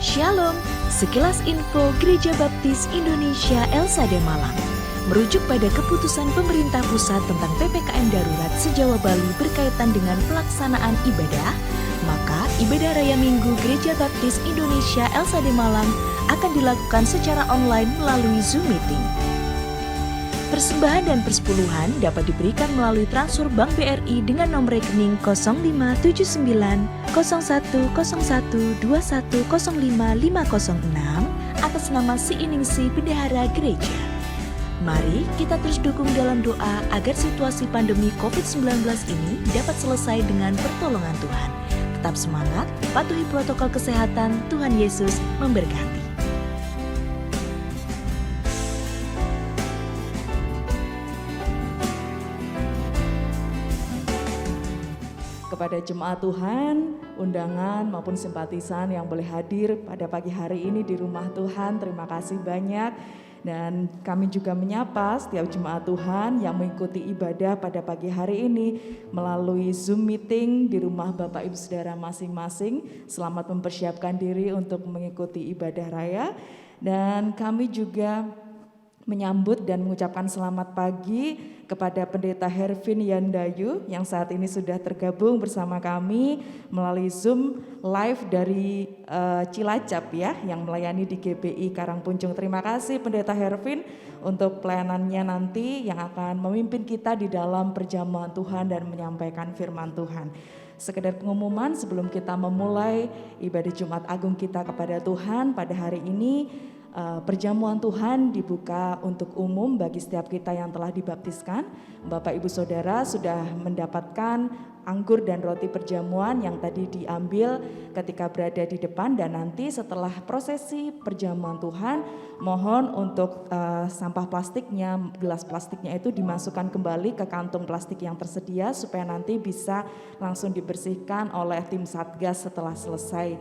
Shalom, sekilas info Gereja Baptis Indonesia Elsade Malang. Merujuk pada keputusan pemerintah pusat tentang PPKM darurat se-Jawa Bali berkaitan dengan pelaksanaan ibadah, maka ibadah Raya Minggu Gereja Baptis Indonesia Elsade Malang akan dilakukan secara online melalui Zoom Meeting. Persembahan dan persepuluhan dapat diberikan melalui transfer Bank BRI dengan nomor rekening 0579 0101 2105 506 atas nama Siiningsih Bendahara Gereja. Mari kita terus dukung dalam doa agar situasi pandemi COVID-19 ini dapat selesai dengan pertolongan Tuhan. Tetap semangat, patuhi protokol kesehatan, Tuhan Yesus memberkati. Kepada jemaat Tuhan, undangan maupun simpatisan yang boleh hadir pada pagi hari ini di rumah Tuhan, terima kasih banyak. Dan kami juga menyapa setiap jemaat Tuhan yang mengikuti ibadah pada pagi hari ini melalui Zoom Meeting di rumah Bapak Ibu Saudara masing-masing. Selamat mempersiapkan diri untuk mengikuti ibadah raya. Dan kami juga menyambut dan mengucapkan selamat pagi kepada Pendeta Hervin Yandayu yang saat ini sudah tergabung bersama kami melalui Zoom live dari Cilacap ya, yang melayani di GBI Karangpuncung. Terima kasih Pendeta Hervin untuk pelayanannya nanti yang akan memimpin kita di dalam perjamuan Tuhan dan menyampaikan firman Tuhan. Sekedar pengumuman sebelum kita memulai ibadah Jumat Agung kita kepada Tuhan pada hari ini. Perjamuan Tuhan dibuka untuk umum bagi setiap kita yang telah dibaptiskan. Bapak Ibu Saudara sudah mendapatkan anggur dan roti perjamuan yang tadi diambil ketika berada di depan, dan nanti setelah prosesi perjamuan Tuhan mohon untuk sampah plastiknya, gelas plastiknya itu dimasukkan kembali ke kantong plastik yang tersedia supaya nanti bisa langsung dibersihkan oleh tim Satgas setelah selesai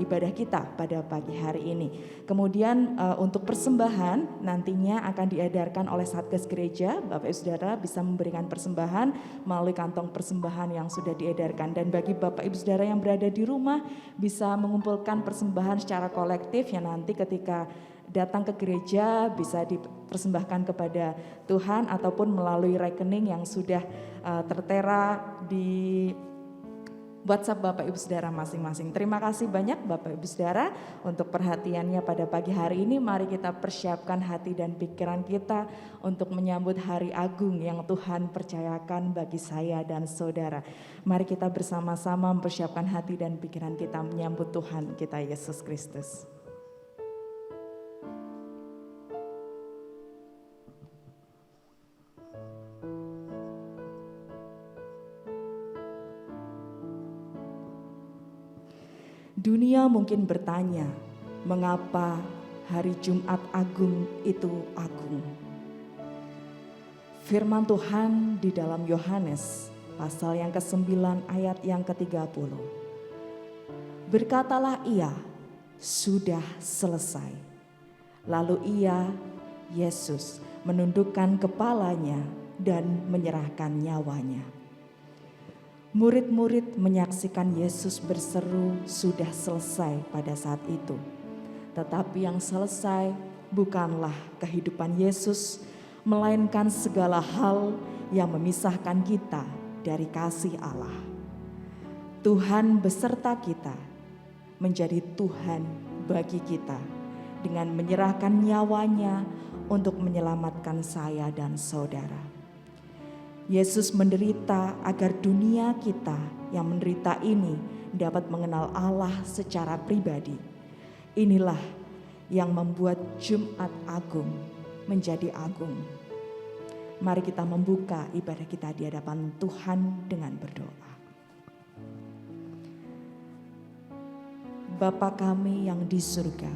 ibadah kita pada pagi hari ini. Kemudian untuk persembahan nantinya akan diedarkan oleh Satgas Gereja. Bapak Ibu Saudara bisa memberikan persembahan melalui kantong persembahan yang sudah diedarkan. Dan bagi Bapak Ibu Saudara yang berada di rumah bisa mengumpulkan persembahan secara kolektif yang nanti ketika datang ke gereja bisa dipersembahkan kepada Tuhan ataupun melalui rekening yang sudah tertera di WhatsApp Bapak Ibu Saudara masing-masing. Terima kasih banyak Bapak Ibu Saudara untuk perhatiannya pada pagi hari ini. Mari kita persiapkan hati dan pikiran kita untuk menyambut hari agung yang Tuhan percayakan bagi saya dan saudara. Mari kita bersama-sama mempersiapkan hati dan pikiran kita menyambut Tuhan kita Yesus Kristus. Dunia mungkin bertanya, mengapa hari Jumat Agung itu agung? Firman Tuhan di dalam Yohanes pasal yang ke-9 ayat yang ke-30. Berkatalah ia, sudah selesai. Lalu ia, Yesus, menundukkan kepalanya dan menyerahkan nyawanya. Murid-murid menyaksikan Yesus berseru sudah selesai pada saat itu. Tetapi yang selesai bukanlah kehidupan Yesus, melainkan segala hal yang memisahkan kita dari kasih Allah. Tuhan beserta kita menjadi Tuhan bagi kita dengan menyerahkan nyawanya untuk menyelamatkan saya dan saudara. Yesus menderita agar dunia kita yang menderita ini dapat mengenal Allah secara pribadi. Inilah yang membuat Jumat Agung menjadi agung. Mari kita membuka ibadah kita di hadapan Tuhan dengan berdoa. Bapa kami yang di surga,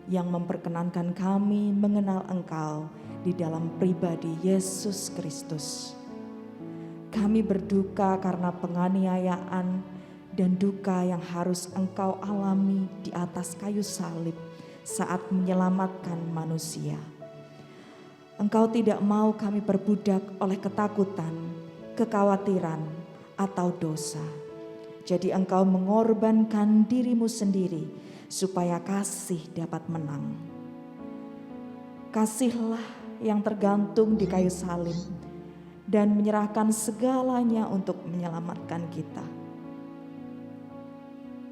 yang memperkenankan kami mengenal Engkau di dalam pribadi Yesus Kristus. Kami berduka karena penganiayaan dan duka yang harus Engkau alami di atas kayu salib saat menyelamatkan manusia. Engkau tidak mau kami perbudak oleh ketakutan, kekhawatiran, atau dosa. Jadi Engkau mengorbankan dirimu sendiri supaya kasih dapat menang. Kasihlah yang tergantung di kayu salib dan menyerahkan segalanya untuk menyelamatkan kita.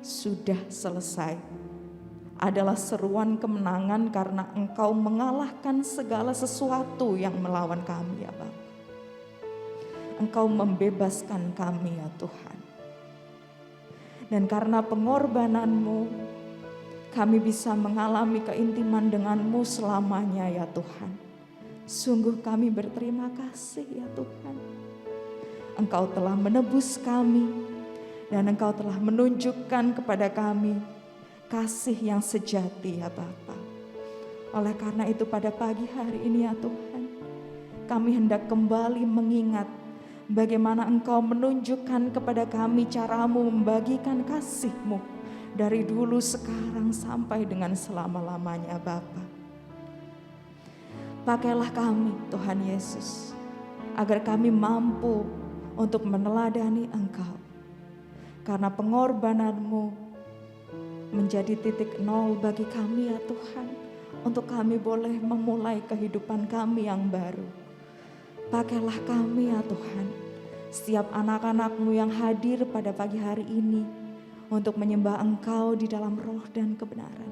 Sudah selesai adalah seruan kemenangan karena Engkau mengalahkan segala sesuatu yang melawan kami ya Bapa. Engkau membebaskan kami ya Tuhan. Dan karena pengorbananmu, kami bisa mengalami keintiman denganmu selamanya ya Tuhan. Sungguh kami berterima kasih ya Tuhan. Engkau telah menebus kami dan Engkau telah menunjukkan kepada kami kasih yang sejati ya Bapa. Oleh karena itu pada pagi hari ini ya Tuhan, kami hendak kembali mengingat bagaimana Engkau menunjukkan kepada kami caramu membagikan kasih-Mu dari dulu sekarang sampai dengan selama-lamanya Bapa. Pakailah kami Tuhan Yesus agar kami mampu untuk meneladani Engkau. Karena pengorbanan-Mu menjadi titik nol bagi kami ya Tuhan, untuk kami boleh memulai kehidupan kami yang baru. Pakailah kami ya Tuhan, setiap anak-anak-Mu yang hadir pada pagi hari ini untuk menyembah Engkau di dalam roh dan kebenaran.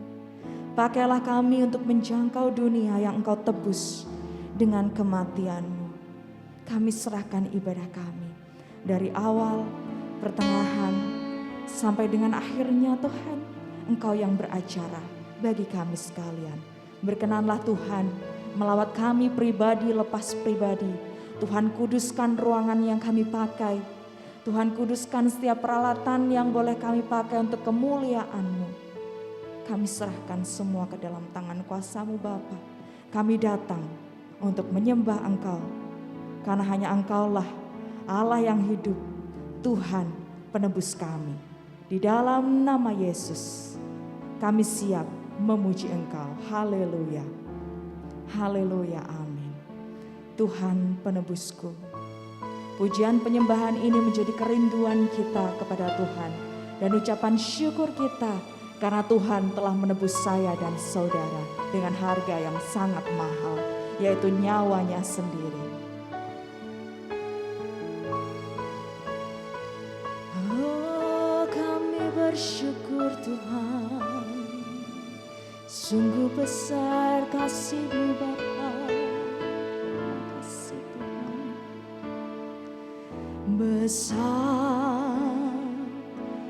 Pakailah kami untuk menjangkau dunia yang Engkau tebus dengan kematian-Mu. Kami serahkan ibadah kami dari awal, pertengahan, sampai dengan akhirnya Tuhan. Engkau yang beracara bagi kami sekalian. Berkenanlah Tuhan melawat kami pribadi lepas pribadi. Tuhan kuduskan ruangan yang kami pakai. Tuhan kuduskan setiap peralatan yang boleh kami pakai untuk kemuliaan-Mu. Kami serahkan semua ke dalam tangan kuasa-Mu Bapa. Kami datang untuk menyembah Engkau. Karena hanya Engkaulah Allah yang hidup, Tuhan penebus kami. Di dalam nama Yesus kami siap memuji Engkau. Haleluya. Haleluya, amin. Tuhan penebusku. Pujian penyembahan ini menjadi kerinduan kita kepada Tuhan. Dan ucapan syukur kita karena Tuhan telah menebus saya dan saudara dengan harga yang sangat mahal, yaitu nyawanya sendiri. Oh, kami bersyukur Tuhan, sungguh besar kasih-Mu Bapa. Kasih Tuhan besar,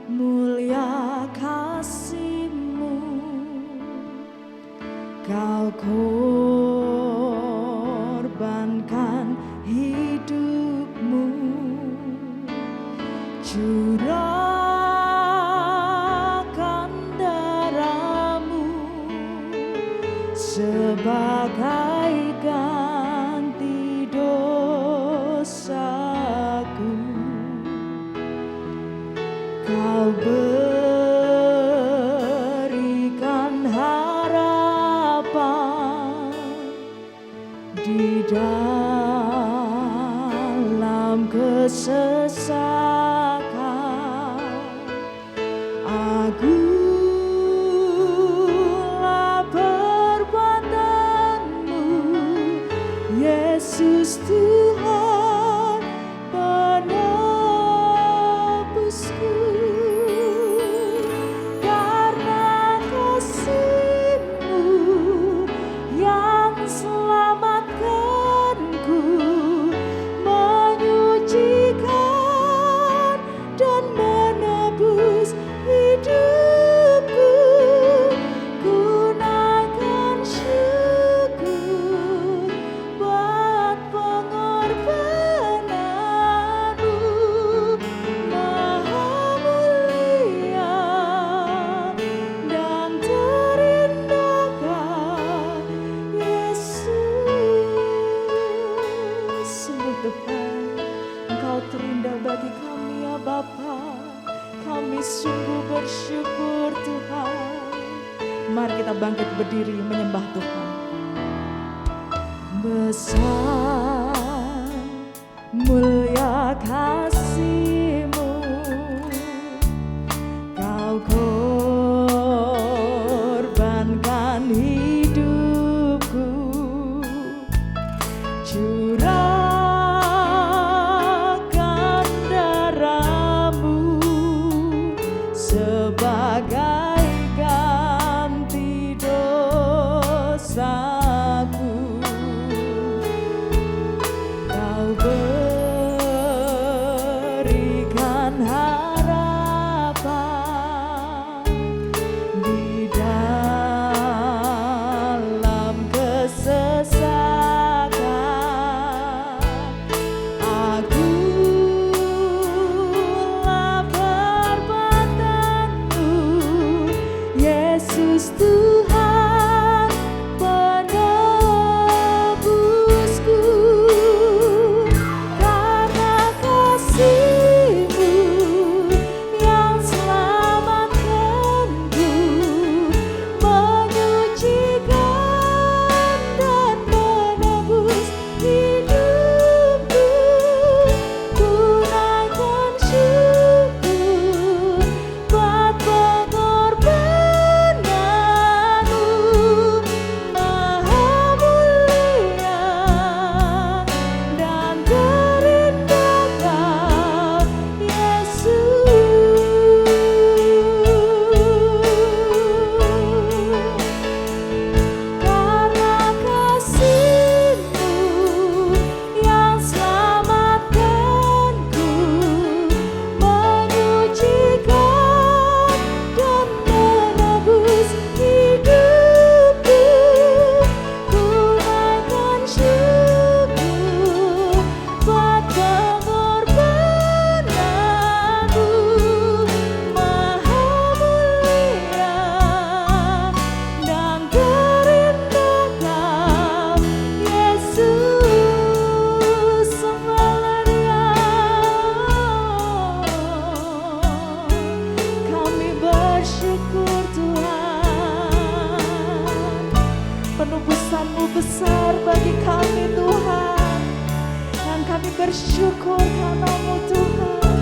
mulia kasih-Mu, Kau korbankan hidup-Mu, curahkan darah-Mu sebagai ganti dosaku. Kau berikan harapan di dalam kesesakan. Agunglah perbuatan-Mu, Yesus Tuhan penebusku. Karena kasih-Mu yang selamatkanku, menyucikan dan menebus hidupku. Gunakan syukur buat pengorbanan-Mu, Maha mulia dan terindahkan Yesus. Sungguh Tuhan, Engkau terindah bagi kami ya Bapa. Kami sungguh bersyukur Tuhan. Mari kita bangkit berdiri menyembah Tuhan. Besar, mulia kasih-Mu, sebagai ganti dosaku. Kau berikan harapan di dalam kesesakan. Akulah perbuatanmu, Yesus Tuhan penebusku. Karena kasih-Mu yang selamatkanku, menyucikan dan menebus hidupku. Tunaikan syukur buat pengorbananmu, Maha mulia dan terindah Kau, Yesus. Karena kasih-Mu yang selamatkanku, menyucikan dan menebus hidupku. Tunaikan syukur buat pengorbananmu, Maha mulia dan terindah Kau, Yesus. Haleluya. Kami bersyukur Tuhan, penebusan-Mu besar bagi kami Tuhan, dan kami bersyukur karena-Mu Tuhan.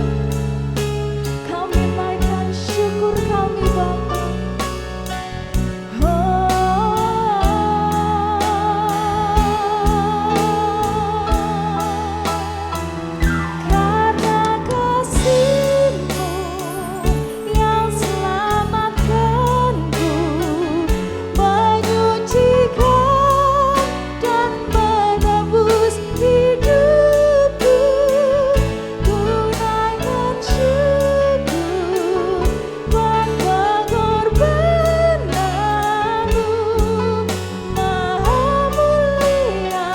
Kami naikkan syukur kami Bapa. Karena kasih-Mu yang selamatkanku, menyucikan dan menebus hidupku. Tunaikan syukur buat pengorbananmu, Maha mulia.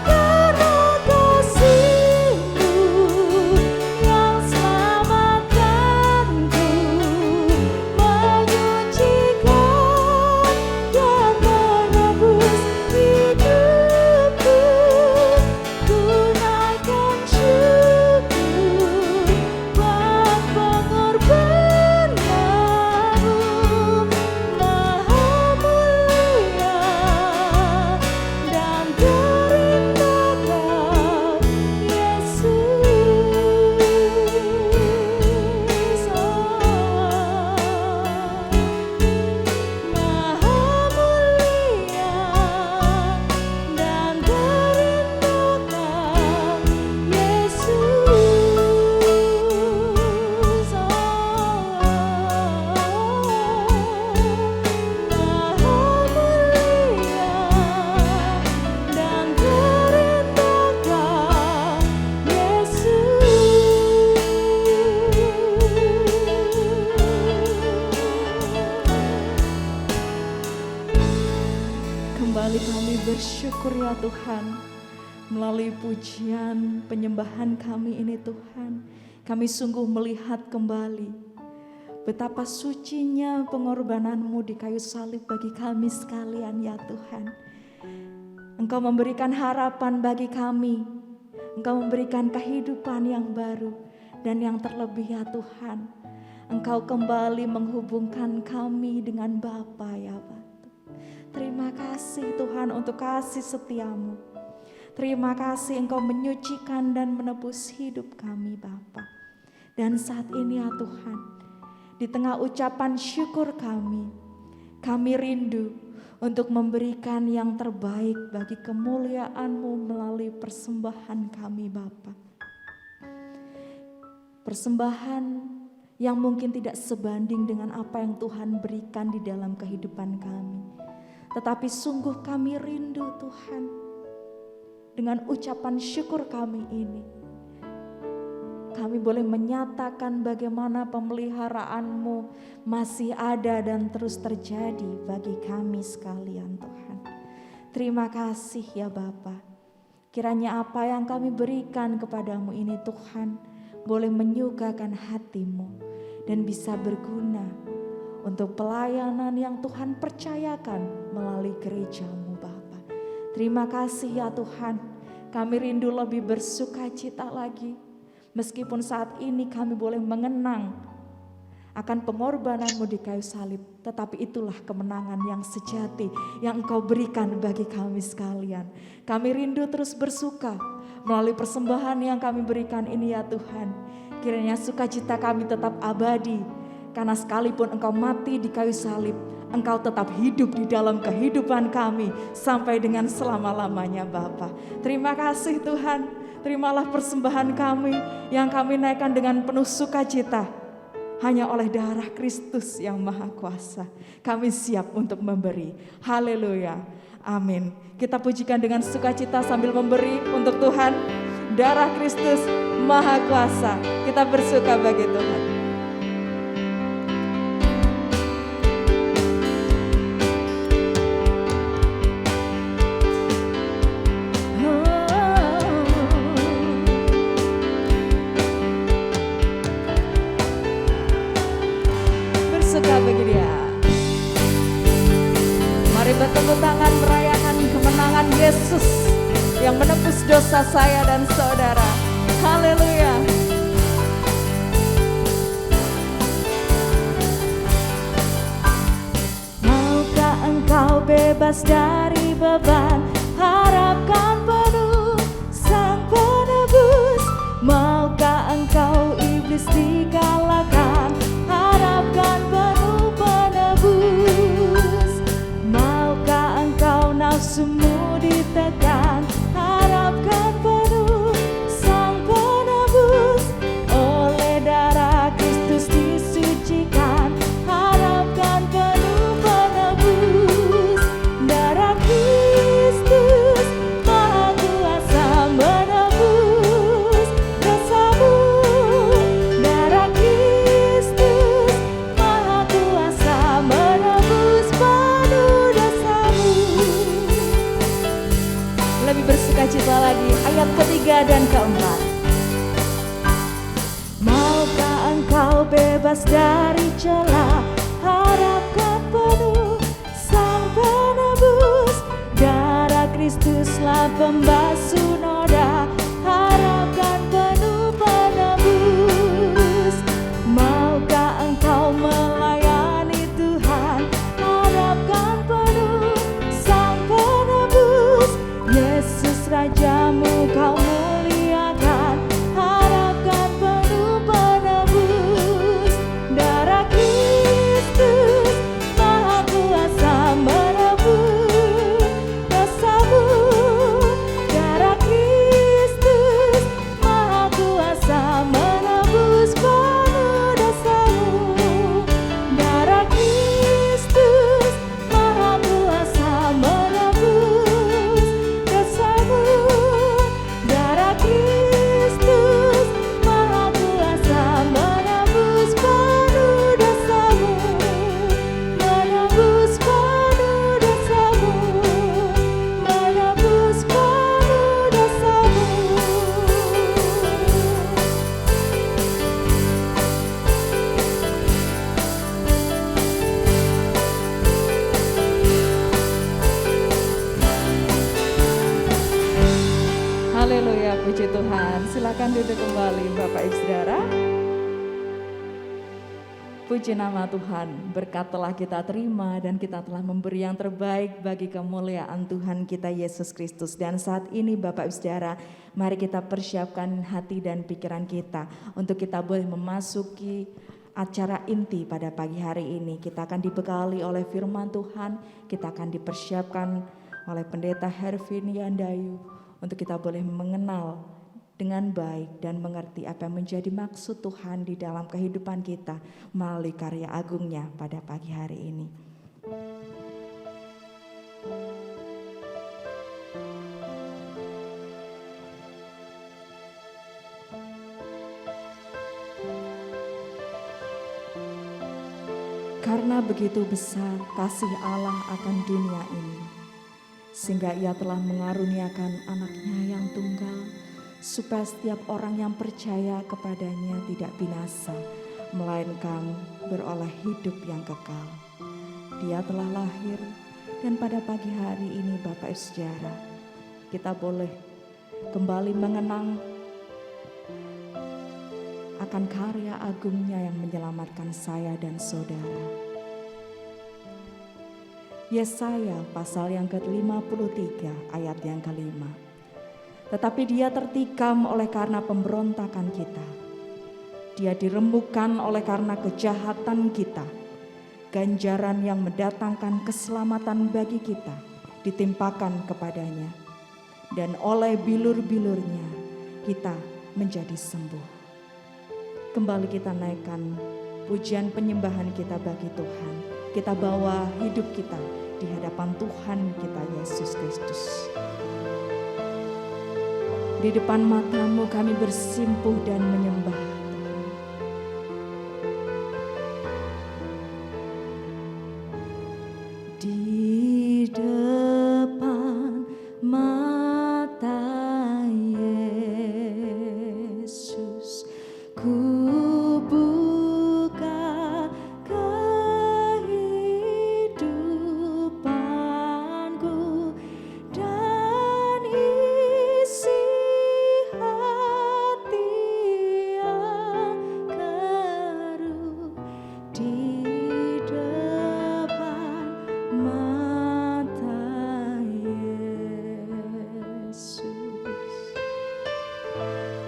Karena kasih-Mu yang selamatkanku, menyucikan dan menebus hidupku. Tunaikan syukur buat pengorbananmu, Maha mulia dan terindah Kau, Yesus. Maha mulia dan terindah Kau, Yesus. Maha mulia dan terindah Kau, Yesus. Kembali kami bersyukur ya Tuhan, melalui pujian penyembahan kami ini Tuhan, kami sungguh melihat kembali betapa sucinya pengorbanan-Mu di kayu salib bagi kami sekalian ya Tuhan. Engkau memberikan harapan bagi kami, Engkau memberikan kehidupan yang baru, dan yang terlebih ya Tuhan, Engkau kembali menghubungkan kami dengan Bapa ya Bapa. Terima kasih Tuhan untuk kasih setia-Mu. Terima kasih Engkau menyucikan dan menebus hidup kami Bapa. Dan saat ini ya Tuhan, di tengah ucapan syukur kami rindu untuk memberikan yang terbaik bagi kemuliaan-Mu melalui persembahan kami Bapa. persembahan yang mungkin tidak sebanding dengan apa yang Tuhan berikan di dalam kehidupan kami. Tetapi sungguh kami rindu Tuhan, dengan ucapan syukur kami ini, kami boleh menyatakan bagaimana pemeliharaan-Mu masih ada dan terus terjadi bagi kami sekalian Tuhan. Terima kasih ya Bapa. Kiranya apa yang kami berikan kepadamu ini Tuhan boleh menyukakan hati-Mu dan bisa berguna untuk pelayanan yang Tuhan percayakan melalui gereja-Mu Bapa. Terima kasih ya Tuhan, kami rindu lebih bersukacita lagi. Meskipun saat ini kami boleh mengenang akan pengorbanan-Mu di kayu salib, tetapi itulah kemenangan yang sejati yang Engkau berikan bagi kami sekalian. Kami rindu terus bersuka melalui persembahan yang kami berikan ini ya Tuhan. Kiranya sukacita kami tetap abadi, karena sekalipun Engkau mati di kayu salib, Engkau tetap hidup di dalam kehidupan kami sampai dengan selama-lamanya Bapa. Terima kasih Tuhan. Terimalah persembahan kami yang kami naikkan dengan penuh sukacita. Hanya oleh darah Kristus yang maha kuasa kami siap untuk memberi. Haleluya. Amin. Kita pujikan dengan sukacita sambil memberi untuk Tuhan. Darah Kristus maha kuasa. Kita bersuka bagi Tuhan. Bagi Dia. Mari bertepuk tangan merayakan kemenangan Yesus yang menebus dosa saya dan saudara. Haleluya. Maukah engkau bebas dari beban? Harapkan penuh Sang Penebus. Maukah engkau iblis dikalahkan? Harapkan penuh penebus. Maukah engkau nafsumu ditekan? Harapkan penuh Sang Penebus. Oleh darah Kristus disucikan. Harapkan penuh penebus. Darah Kristus maha kuasa menebus dosamu. Darah Kristus maha kuasa menebus penuh dosamu. Lebih bersukacita lagi ayat ketiga dan keempat. Maukah engkau bebas dari celah? Harapkan penuh Sang Penebus. Darah Kristuslah pembasuh noda. Harapkan penuh penebus. Maukah engkau melayani Tuhan? Harapkan penuh Sang Penebus. Yesus Rajamu kau muliakan. Harapkan penuh penebus. Darah Kristus maha kuasa menebus dosamu. Darah Kristus maha kuasa menebus penuh dosamu. Darah Kristus maha kuasa menebus dosamu. Darah Kristus maha kuasa menebus penuh dosamu. Menebus penuh dosamu. Menebus penuh dosamu. Haleluya, puji Tuhan. Silakan duduk kembali Bapak Ibu Saudara. Puji nama Tuhan, berkat telah kita terima dan kita telah memberi yang terbaik bagi kemuliaan Tuhan kita Yesus Kristus. Dan saat ini Bapak Ibu Saudara, mari kita persiapkan hati dan pikiran kita untuk kita boleh memasuki acara inti pada pagi hari ini. Kita akan dibekali oleh firman Tuhan, kita akan dipersiapkan oleh Pendeta Hervin Yandayu untuk kita boleh mengenal dengan baik dan mengerti apa yang menjadi maksud Tuhan di dalam kehidupan kita melalui karya agungnya pada pagi hari ini. Karena begitu besar kasih Allah akan dunia ini, sehingga Ia telah mengaruniakan anaknya yang tunggal, supaya setiap orang yang percaya kepadanya tidak binasa, melainkan beroleh hidup yang kekal. Dia telah lahir, dan pada pagi hari ini Bapak Saudara, kita boleh kembali mengenang akan karya agungnya yang menyelamatkan saya dan saudara. Yesaya pasal yang ke-53 ayat yang ke-5. Tetapi dia tertikam oleh karena pemberontakan kita. Dia diremukkan oleh karena kejahatan kita. Ganjaran yang mendatangkan keselamatan bagi kita ditimpakan kepadanya. Dan oleh bilur-bilurnya kita menjadi sembuh. Kembali kita naikkan pujian penyembahan kita bagi Tuhan. Kita bawa hidup kita di hadapan Tuhan kita Yesus Kristus. Di depan matamu kami bersimpuh dan menyembah Tuhan. Di depan mata Yesus ku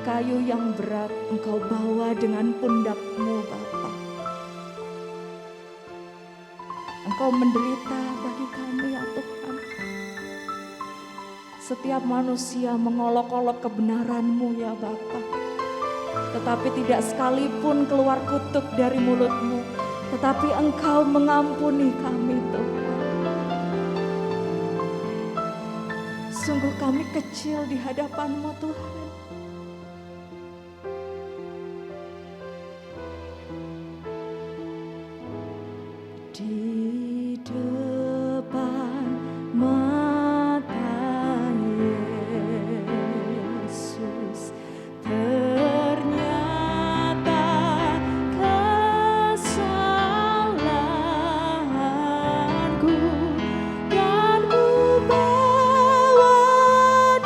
kayu yang berat Engkau bawa dengan pundakmu Bapa. Engkau menderita bagi kami ya Tuhan. Setiap manusia mengolok-olok kebenaran-Mu ya Bapa. Tetapi tidak sekalipun keluar kutuk dari mulut-Mu. Tetapi Engkau mengampuni kami Tuhan. Sungguh kami kecil di hadapan-Mu Tuhan. Di depan mata Yesus ternyata kesalahanku dan ku bawa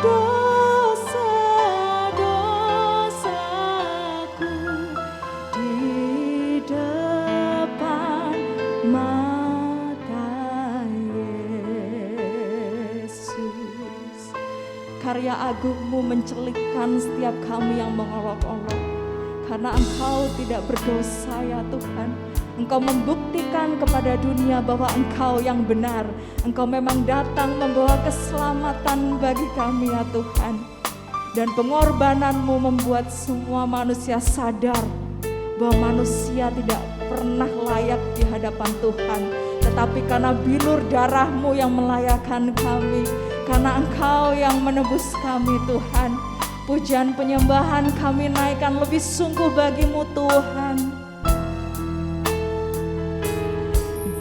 dosa-dosaku di depan mata Yesus. Karya agung-Mu mencelikkan setiap kami yang mengolok-olok. Karena Engkau tidak berdosa ya Tuhan. Engkau membuktikan kepada dunia bahwa Engkau yang benar. Engkau memang datang membawa keselamatan bagi kami ya Tuhan. Dan pengorbanan-Mu membuat semua manusia sadar bahwa manusia tidak pernah layak di hadapan Tuhan, tetapi karena bilur darah-Mu yang melayakkan kami, karena Engkau yang menebus kami Tuhan. Pujian penyembahan kami naikkan lebih sungguh bagi-Mu Tuhan.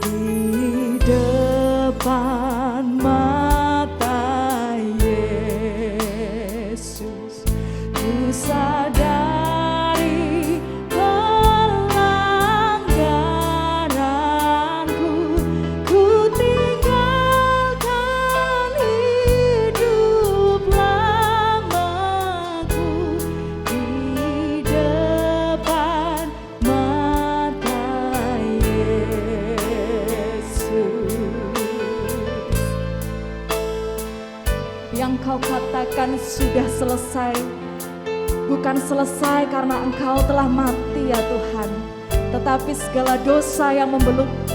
Di depan mata Yesus ku sadari yang Kau katakan sudah selesai, bukan selesai karena Engkau telah mati ya Tuhan, tetapi segala dosa yang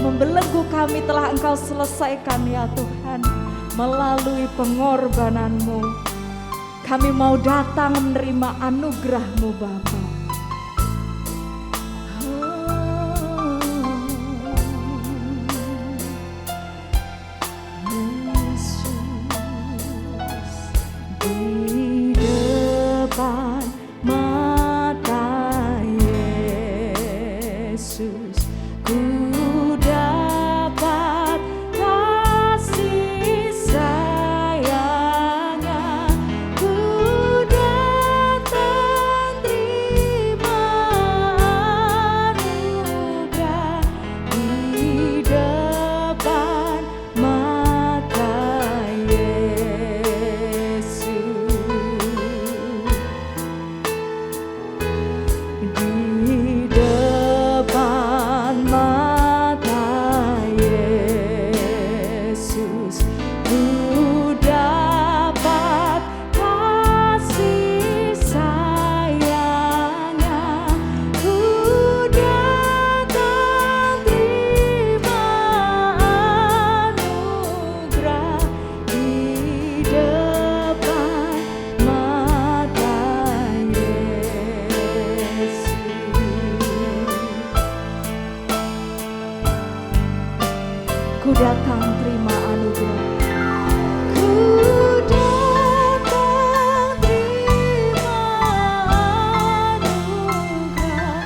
membelenggu kami telah Engkau selesaikan ya Tuhan, melalui pengorbanan-Mu. Kami mau datang menerima anugerah-Mu Bapa. Di depan mata Yesus, ku dapat kasih sayangnya, ku datang terima anugerah di depan mata Yesus. Di depan mata Yesus, ku dapat kasih sayangnya, ku datang terima anugerah di depan mata Yesus. Ku datang terima anugerah, ku datang terima anugerah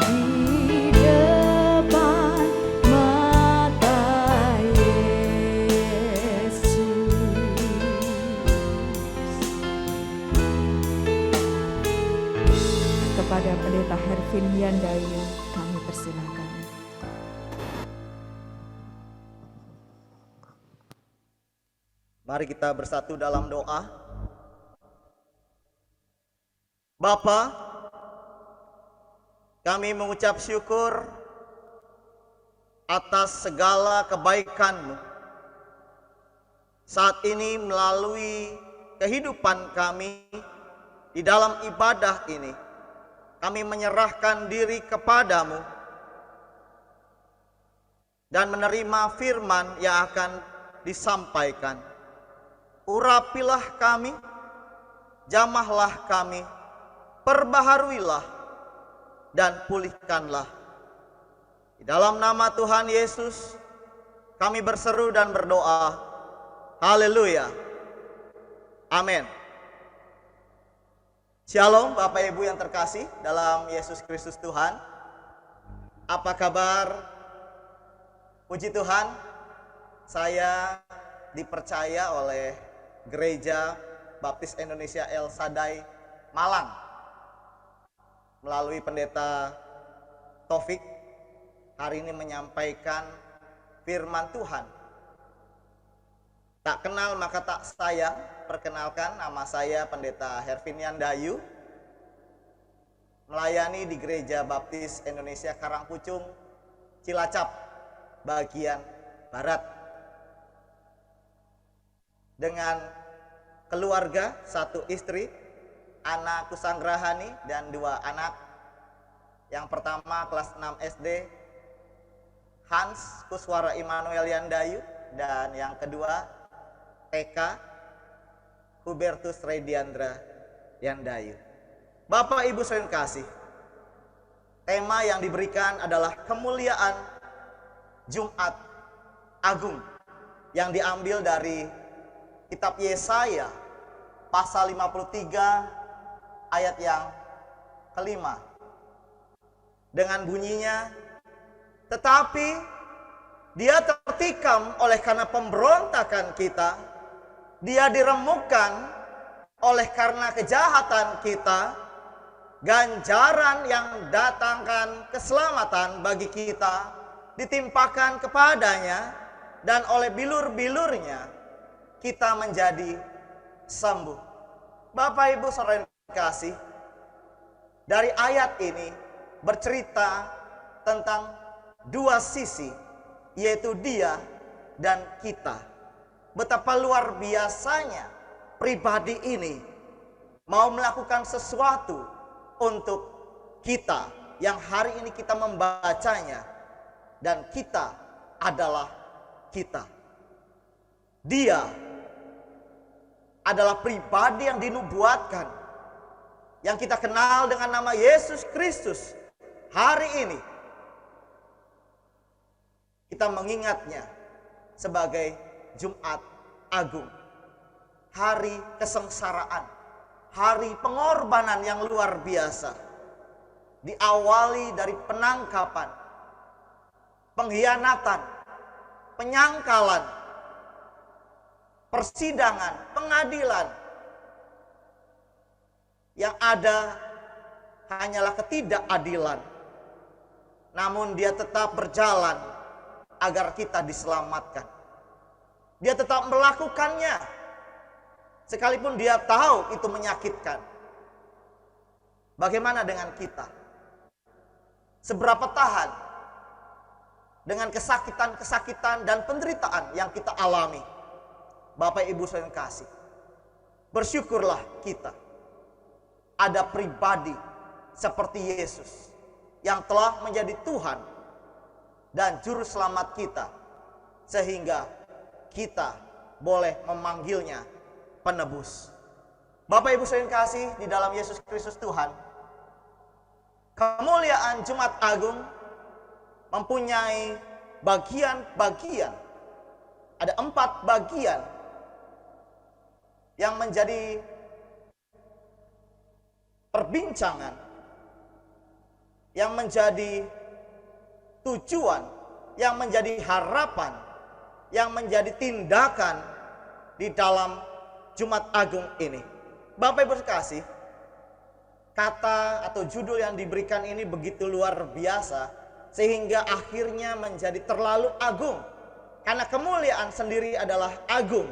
di depan mata Yesus. Kepada Pendeta Hervinian Dayu kami persilakan. Mari kita bersatu dalam doa. Bapa, kami mengucap syukur atas segala kebaikan-Mu. Saat ini melalui kehidupan kami di dalam ibadah ini, kami menyerahkan diri kepadamu dan menerima firman yang akan disampaikan. Urapilah kami, jamahlah kami, perbaharuilah dan pulihkanlah. Di dalam nama Tuhan Yesus kami berseru dan berdoa. Haleluya. Amin. Shalom Bapak Ibu yang terkasih dalam Yesus Kristus Tuhan. Apa kabar? Puji Tuhan, saya dipercaya oleh Gereja Baptis Indonesia El Shaddai Malang melalui Pendeta Taufik hari ini menyampaikan firman Tuhan. Tak kenal maka tak sayang. Perkenalkan, nama saya Pendeta Hervinian Dayu, melayani di Gereja Baptis Indonesia Karangpucung, Cilacap, bagian Barat. Dengan keluarga, satu istri, Ana Kusanggrahani dan 2 anak. Yang pertama kelas 6 SD, Hans Kuswara Immanuel Yandayu, dan yang kedua TK, Hubertus Rediandra Yandayu. Bapak Ibu sekalian kasih, tema yang diberikan adalah kemuliaan Jumat Agung yang diambil dari Kitab Yesaya pasal 53 ayat yang kelima. Dengan bunyinya, tetapi dia tertikam oleh karena pemberontakan kita, dia diremukkan oleh karena kejahatan kita, ganjaran yang datangkan keselamatan bagi kita ditimpakan kepadanya, dan oleh bilur-bilurnya kita menjadi sembuh. Bapak Ibu saudara yang kasih, dari ayat ini bercerita tentang 2 sisi, yaitu dia dan kita. Betapa luar biasanya pribadi ini mau melakukan sesuatu untuk kita yang hari ini kita membacanya, dan kita adalah kita. Dia adalah pribadi yang dinubuatkan, yang kita kenal dengan nama Yesus Kristus. Hari ini kita mengingatnya sebagai Jumat Agung, hari kesengsaraan, hari pengorbanan yang luar biasa, diawali dari penangkapan, pengkhianatan, penyangkalan, persidangan, pengadilan. Yang ada hanyalah ketidakadilan. Namun dia tetap berjalan agar kita diselamatkan. Dia tetap melakukannya, sekalipun dia tahu itu menyakitkan. Bagaimana dengan kita? Seberapa tahan dengan kesakitan-kesakitan dan penderitaan yang kita alami? Bapak Ibu saudara yang kasih, bersyukurlah kita ada pribadi seperti Yesus yang telah menjadi Tuhan dan juru selamat kita, sehingga kita boleh memanggilnya penebus. Bapak Ibu saudara yang kasih di dalam Yesus Kristus Tuhan, kemuliaan Jumat Agung mempunyai bagian-bagian. Ada 4 bagian yang menjadi perbincangan, yang menjadi tujuan, yang menjadi harapan, yang menjadi tindakan di dalam Jumat Agung ini. Bapak Ibu sekasih, kata atau judul yang diberikan ini begitu luar biasa, sehingga akhirnya menjadi terlalu agung. Karena kemuliaan sendiri adalah agung.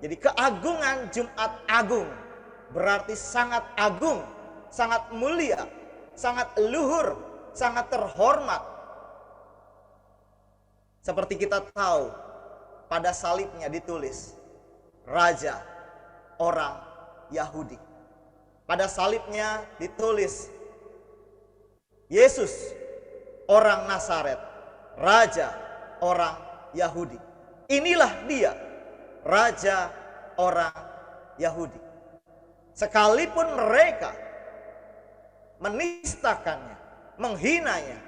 Jadi keagungan Jumat Agung berarti sangat agung, sangat mulia, sangat luhur, sangat terhormat. Seperti kita tahu, pada salibnya ditulis Raja orang Yahudi. Pada salibnya ditulis Yesus orang Nazaret, Raja orang Yahudi. Inilah dia, Raja orang Yahudi. Sekalipun mereka menistakannya, menghinanya,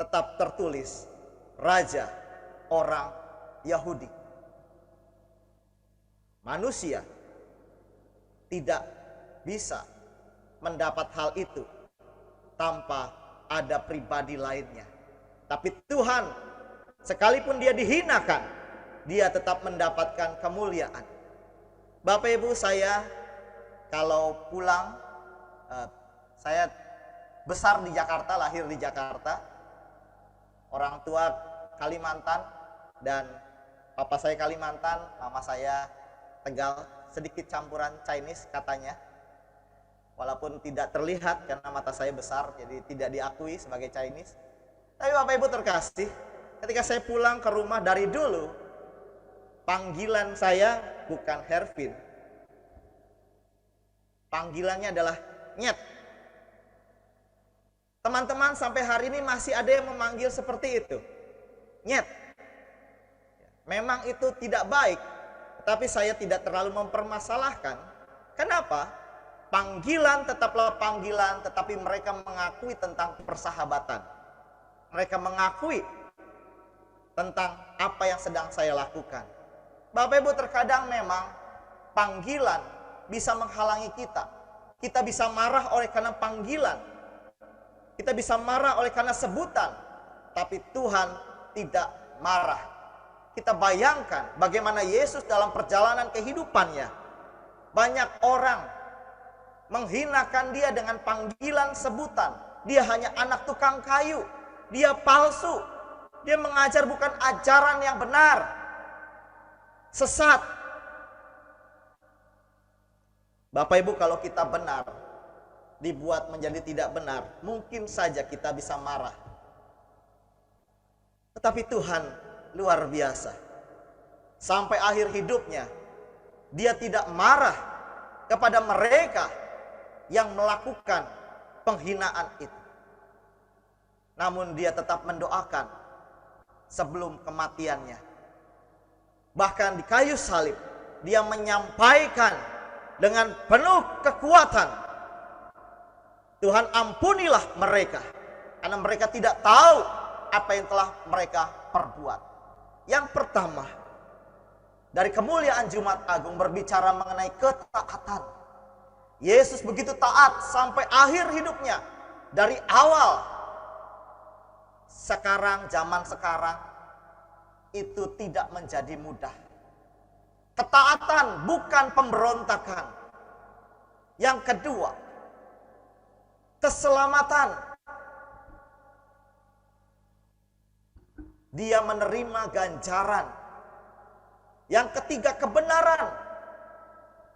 tetap tertulis Raja orang Yahudi. Manusia tidak bisa mendapat hal itu tanpa ada pribadi lainnya. Tapi Tuhan, sekalipun dia dihinakan, dia tetap mendapatkan kemuliaan. Bapak Ibu, saya kalau pulang, saya besar di Jakarta, lahir di Jakarta, orang tua Kalimantan, dan papa saya Kalimantan, mama saya Tegal, sedikit campuran Chinese katanya. Walaupun tidak terlihat karena mata saya besar, jadi tidak diakui sebagai Chinese. Tapi Bapak Ibu terkasih, ketika saya pulang ke rumah, dari dulu panggilan saya bukan Hervin. Panggilannya adalah Nyet. Teman-teman sampai hari ini masih ada yang memanggil seperti itu, Nyet. Memang itu tidak baik, tapi saya tidak terlalu mempermasalahkan. Kenapa? Panggilan tetaplah panggilan, tetapi mereka mengakui tentang persahabatan. Mereka mengakui tentang apa yang sedang saya lakukan. Bapak Ibu, terkadang memang panggilan bisa menghalangi kita. Kita bisa marah oleh karena panggilan. Kita bisa marah oleh karena sebutan. Tapi Tuhan tidak marah. Kita bayangkan bagaimana Yesus dalam perjalanan kehidupannya. Banyak orang menghinakan dia dengan panggilan sebutan. Dia hanya anak tukang kayu. Dia palsu. Dia mengajar bukan ajaran yang benar. Sesat. Bapak Ibu, kalau kita benar dibuat menjadi tidak benar, mungkin saja kita bisa marah. Tetapi Tuhan luar biasa. Sampai akhir hidupnya, dia tidak marah kepada mereka yang melakukan penghinaan itu. Namun dia tetap mendoakan sebelum kematiannya. Bahkan di kayu salib, dia menyampaikan dengan penuh kekuatan, Tuhan ampunilah mereka, karena mereka tidak tahu apa yang telah mereka perbuat. Yang pertama, dari kemuliaan Jumat Agung berbicara mengenai ketaatan. Yesus begitu taat sampai akhir hidupnya. Dari awal, zaman sekarang itu tidak menjadi mudah. Ketaatan bukan pemberontakan. Yang kedua, keselamatan. Dia menerima ganjaran. Yang ketiga, kebenaran,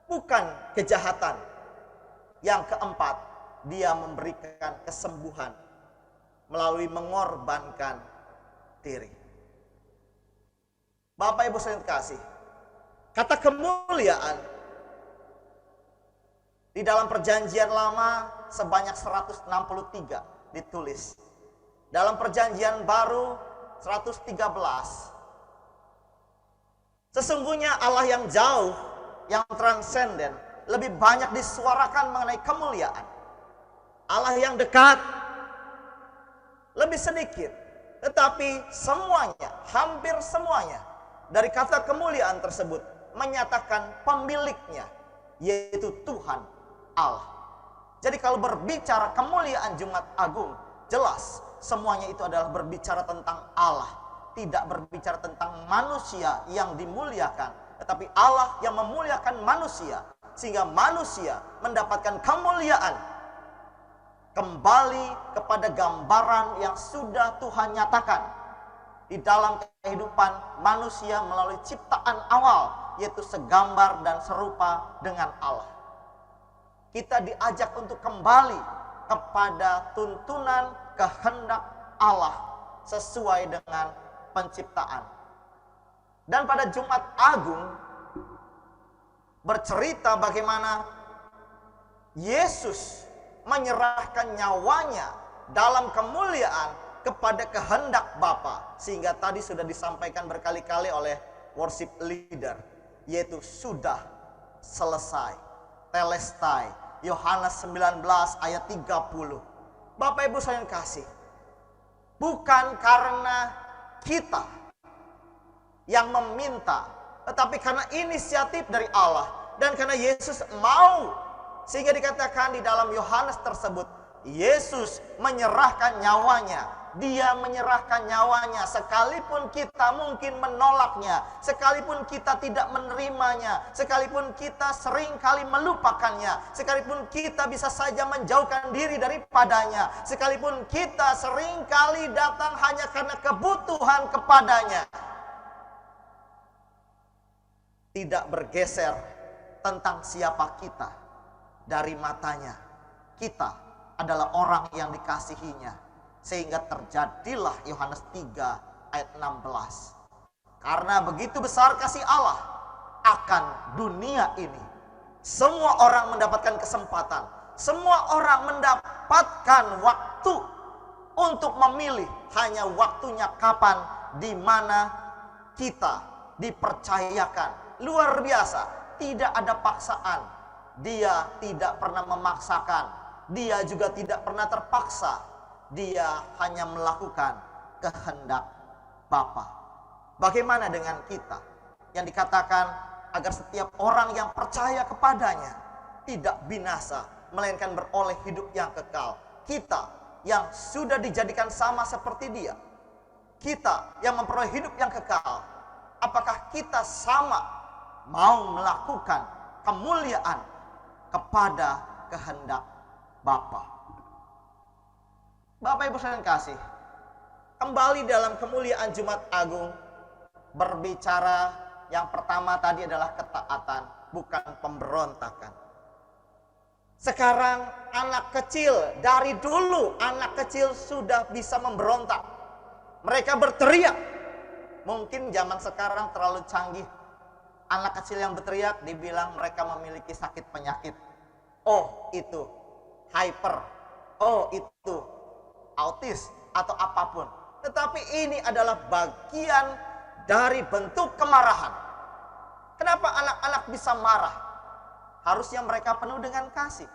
bukan kejahatan. Yang keempat, dia memberikan kesembuhan melalui mengorbankan diri. Bapak Ibu sekalian kasih, kata kemuliaan di dalam perjanjian lama sebanyak 163 ditulis. Dalam perjanjian baru 113. Sesungguhnya Allah yang jauh, yang transenden, lebih banyak disuarakan mengenai kemuliaan. Allah yang dekat lebih sedikit, tetapi semuanya, hampir semuanya dari kata kemuliaan tersebut menyatakan pemiliknya, yaitu Tuhan Allah. Jadi kalau berbicara kemuliaan Jumat Agung, jelas semuanya itu adalah berbicara tentang Allah, tidak berbicara tentang manusia yang dimuliakan, tetapi Allah yang memuliakan manusia, sehingga manusia mendapatkan kemuliaan kembali kepada gambaran yang sudah Tuhan nyatakan di dalam kehidupan manusia melalui ciptaan awal, yaitu segambar dan serupa dengan Allah. Kita diajak untuk kembali kepada tuntunan kehendak Allah sesuai dengan penciptaan. Dan pada Jumat Agung bercerita bagaimana Yesus menyerahkan nyawanya dalam kemuliaan kepada kehendak Bapa, sehingga tadi sudah disampaikan berkali-kali oleh worship leader, yaitu sudah selesai, telestai, Yohanes 19 ayat 30. Bapak Ibu sekalian kasih, bukan karena kita yang meminta, tetapi karena inisiatif dari Allah dan karena Yesus mau, sehingga dikatakan di dalam Yohanes tersebut, Yesus menyerahkan nyawanya. Dia menyerahkan nyawanya sekalipun kita mungkin menolaknya, sekalipun kita tidak menerimanya, sekalipun kita seringkali melupakannya, sekalipun kita bisa saja menjauhkan diri daripadanya, sekalipun kita seringkali datang hanya karena kebutuhan kepadanya. Tidak bergeser tentang siapa kita dari matanya. Kita adalah orang yang dikasihinya. Sehingga terjadilah Yohanes 3 ayat 16. Karena begitu besar kasih Allah akan dunia ini, semua orang mendapatkan kesempatan, semua orang mendapatkan waktu untuk memilih. Hanya waktunya kapan, di mana kita dipercayakan. Luar biasa, tidak ada paksaan. Dia tidak pernah memaksakan, dia juga tidak pernah terpaksa. Dia hanya melakukan kehendak Bapa. Bagaimana dengan kita yang dikatakan agar setiap orang yang percaya kepadanya tidak binasa, melainkan beroleh hidup yang kekal. Kita yang sudah dijadikan sama seperti dia, kita yang memperoleh hidup yang kekal, apakah kita sama mau melakukan kemuliaan kepada kehendak Bapa? Bapak Ibu sekalian kasih, kembali dalam kemuliaan Jumat Agung berbicara yang pertama tadi adalah ketaatan, bukan pemberontakan. Sekarang anak kecil, dari dulu anak kecil sudah bisa memberontak. Mereka berteriak. Mungkin zaman sekarang terlalu canggih. Anak kecil yang berteriak dibilang mereka memiliki sakit penyakit. Oh itu hyper, oh itu autis atau apapun. Tetapi ini adalah bagian dari bentuk kemarahan. Kenapa anak-anak bisa marah? Harusnya mereka penuh dengan kasih.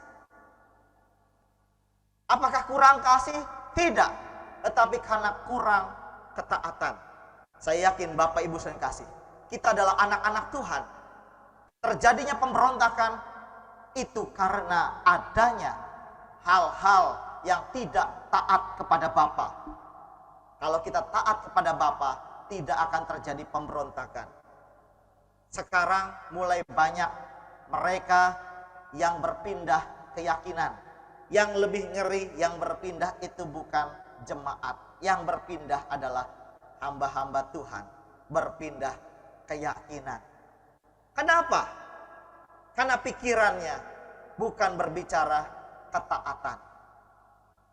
Apakah kurang kasih? Tidak. Tetapi karena kurang ketaatan. Saya yakin Bapak Ibu sering kasih. Kita adalah anak-anak Tuhan. Terjadinya pemberontakan itu karena adanya hal-hal yang tidak taat kepada Bapa. Kalau kita taat kepada Bapa, tidak akan terjadi pemberontakan. Sekarang mulai banyak mereka yang berpindah keyakinan. Yang lebih ngeri, yang berpindah itu bukan jemaat. Yang berpindah adalah hamba-hamba Tuhan. Berpindah keyakinan. Kenapa? Karena pikirannya bukan berbicara ketaatan.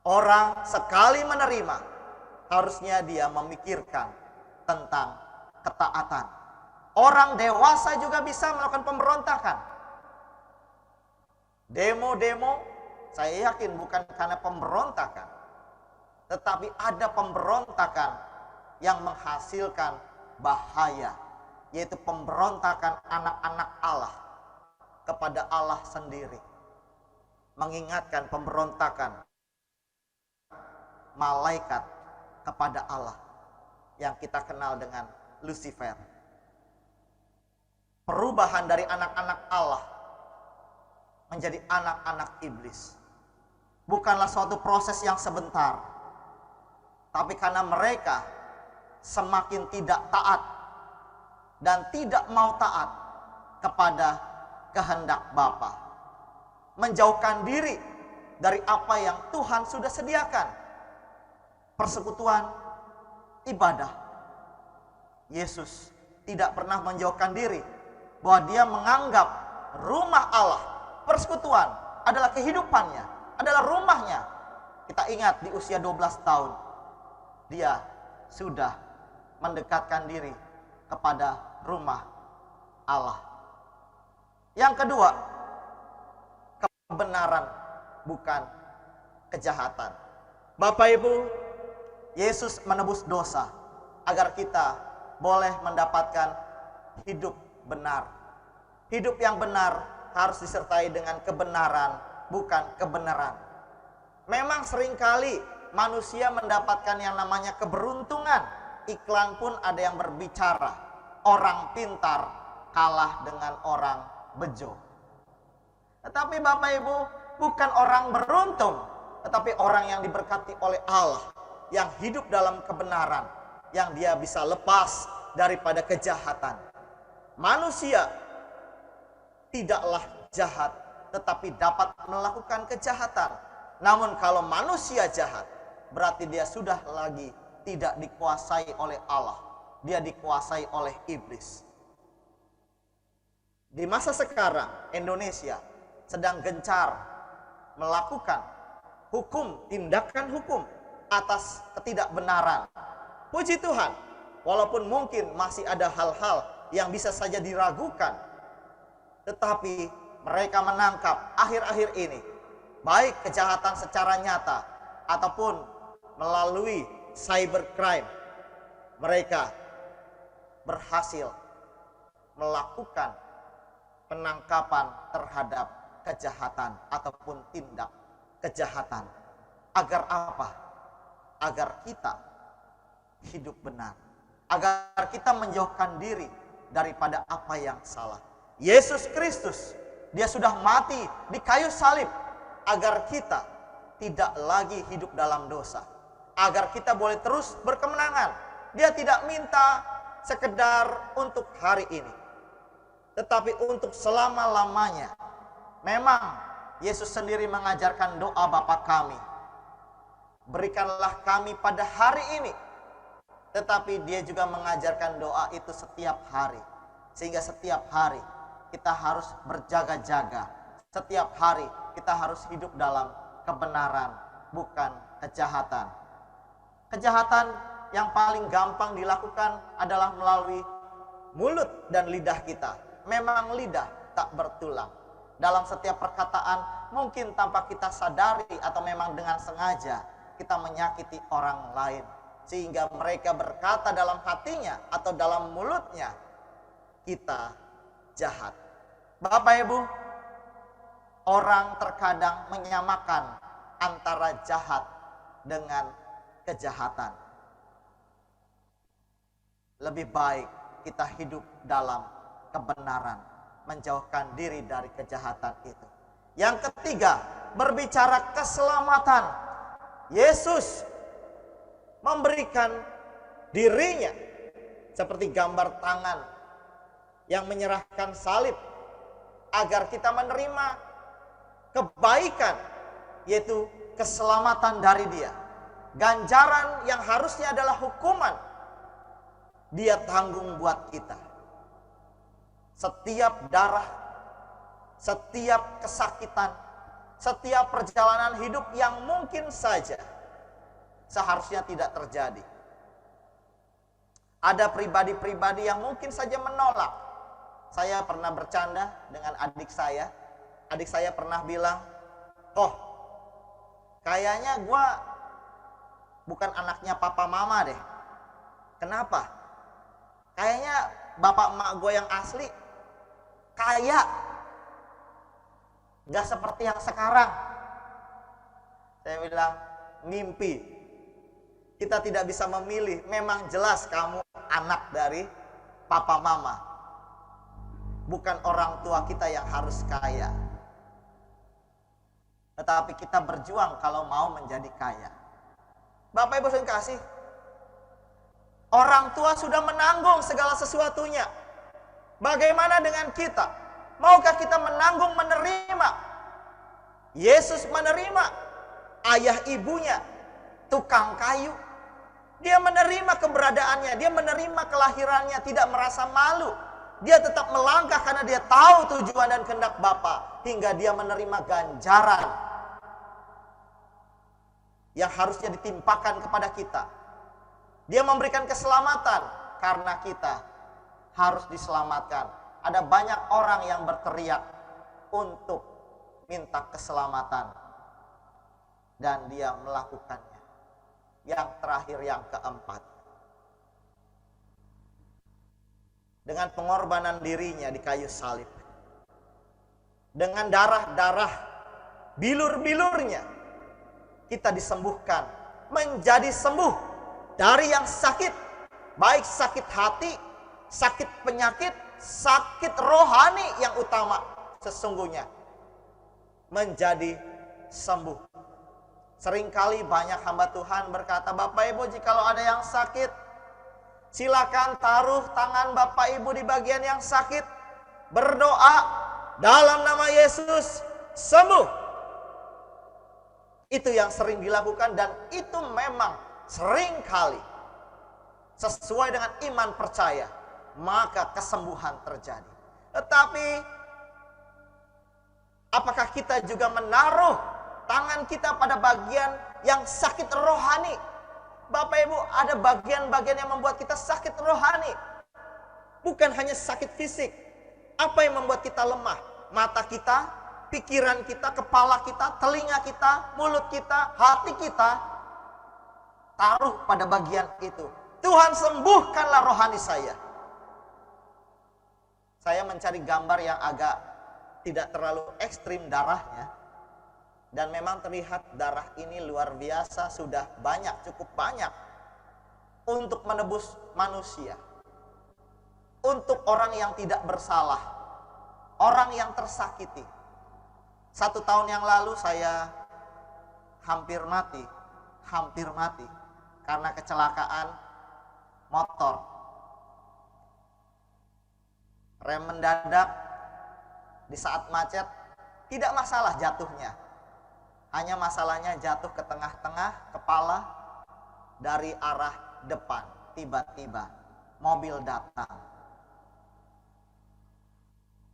Orang sekali menerima, harusnya dia memikirkan tentang ketaatan. Orang dewasa juga bisa melakukan pemberontakan. Demo-demo, saya yakin bukan karena pemberontakan, tetapi ada pemberontakan yang menghasilkan bahaya, yaitu pemberontakan anak-anak Allah kepada Allah sendiri. Mengingatkan pemberontakan malaikat kepada Allah yang kita kenal dengan Lucifer. Perubahan dari anak-anak Allah menjadi anak-anak iblis bukanlah suatu proses yang sebentar, tapi karena mereka semakin tidak taat dan tidak mau taat kepada kehendak Bapa, menjauhkan diri dari apa yang Tuhan sudah sediakan, persekutuan, ibadah. Yesus tidak pernah menjauhkan diri, bahwa dia menganggap rumah Allah, persekutuan adalah kehidupannya, adalah rumahnya. Kita ingat di usia 12 tahun, dia sudah mendekatkan diri kepada rumah Allah. Yang kedua, kebenaran bukan kejahatan. Bapak Ibu, Yesus menebus dosa agar kita boleh mendapatkan hidup benar. Hidup yang benar harus disertai dengan kebenaran, bukan kebenaran. Memang seringkali manusia mendapatkan yang namanya keberuntungan. Iklan pun ada yang berbicara, orang pintar kalah dengan orang bejo. Tetapi Bapak Ibu, bukan orang beruntung, tetapi orang yang diberkati oleh Allah, yang hidup dalam kebenaran, yang dia bisa lepas daripada kejahatan. Manusia tidaklah jahat, tetapi dapat melakukan kejahatan. Namun kalau manusia jahat, berarti dia sudah lagi tidak dikuasai oleh Allah. Dia dikuasai oleh iblis. Di masa sekarang, Indonesia sedang gencar melakukan hukum, tindakan hukum atas ketidakbenaran. Puji Tuhan, walaupun mungkin masih ada hal-hal yang bisa saja diragukan, tetapi mereka menangkap akhir-akhir ini, baik kejahatan secara nyata ataupun melalui cybercrime, mereka berhasil melakukan penangkapan terhadap kejahatan ataupun tindak kejahatan. Agar apa? Agar kita hidup benar, agar kita menjauhkan diri daripada apa yang salah. Yesus Kristus, dia sudah mati di kayu salib agar kita tidak lagi hidup dalam dosa, agar kita boleh terus berkemenangan. Dia tidak minta sekedar untuk hari ini, tetapi untuk selama-lamanya. Memang Yesus sendiri mengajarkan doa Bapa kami, berikanlah kami pada hari ini. Tetapi dia juga mengajarkan doa itu setiap hari. Sehingga setiap hari kita harus berjaga-jaga. Setiap hari kita harus hidup dalam kebenaran, bukan kejahatan. Kejahatan yang paling gampang dilakukan adalah melalui mulut dan lidah kita. Memang lidah tak bertulang. Dalam setiap perkataan mungkin tanpa kita sadari atau memang dengan sengaja kita menyakiti orang lain, sehingga mereka berkata dalam hatinya atau dalam mulutnya, kita jahat. Bapak Ibu, orang terkadang menyamakan antara jahat dengan kejahatan. Lebih baik kita hidup dalam kebenaran, menjauhkan diri dari kejahatan itu. Yang ketiga, berbicara keselamatan. Yesus memberikan dirinya seperti gambar tangan yang menyerahkan salib agar kita menerima kebaikan, yaitu keselamatan dari Dia. Ganjaran yang harusnya adalah hukuman, Dia tanggung buat kita. Setiap darah, setiap kesakitan, setiap perjalanan hidup yang mungkin saja seharusnya tidak terjadi. Ada pribadi-pribadi yang mungkin saja menolak. Saya pernah bercanda dengan adik saya. Adik saya pernah bilang, "Oh, kayaknya gue bukan anaknya papa mama deh." Kenapa? Kayaknya bapak emak gue yang asli kaya, gak seperti yang sekarang. Saya bilang, mimpi. Kita tidak bisa memilih. Memang jelas kamu anak dari papa mama. Bukan orang tua kita yang harus kaya. Tetapi kita berjuang kalau mau menjadi kaya. Bapak Ibu sekalian kasih, orang tua sudah menanggung segala sesuatunya. Bagaimana dengan kita? Maukah kita menanggung, menerima? Yesus menerima ayah ibunya, tukang kayu. Dia menerima keberadaannya, dia menerima kelahirannya, tidak merasa malu. Dia tetap melangkah karena dia tahu tujuan dan kehendak Bapa, hingga dia menerima ganjaran yang harusnya ditimpakan kepada kita. Dia memberikan keselamatan karena kita harus diselamatkan. Ada banyak orang yang berteriak untuk minta keselamatan, dan dia melakukannya. Yang terakhir, yang keempat, dengan pengorbanan dirinya di kayu salib, dengan darah-darah bilur-bilurnya, kita disembuhkan, menjadi sembuh dari yang sakit, baik sakit hati, sakit penyakit, sakit rohani yang utama sesungguhnya, menjadi sembuh. Seringkali banyak hamba Tuhan berkata, Bapak Ibu, jikalau ada yang sakit, silakan taruh tangan Bapak Ibu di bagian yang sakit, berdoa dalam nama Yesus, sembuh. Itu yang sering dilakukan, dan itu memang seringkali sesuai dengan iman percaya, maka kesembuhan terjadi. Tetapi apakah kita juga menaruh tangan kita pada bagian yang sakit rohani? Bapak Ibu, ada bagian-bagian yang membuat kita sakit rohani. Bukan hanya sakit fisik. Apa yang membuat kita lemah? Mata kita, pikiran kita, kepala kita, telinga kita, mulut kita, hati kita. Taruh pada bagian itu. Tuhan, sembuhkanlah rohani saya. Saya mencari gambar yang agak tidak terlalu ekstrim darahnya. Dan memang terlihat darah ini luar biasa, sudah banyak, cukup banyak untuk menebus manusia. Untuk orang yang tidak bersalah, orang yang tersakiti. 1 tahun yang lalu saya hampir mati karena kecelakaan motor. Rem mendadak di saat macet, tidak masalah jatuhnya. Hanya masalahnya jatuh ke tengah-tengah kepala dari arah depan. Tiba-tiba mobil datang.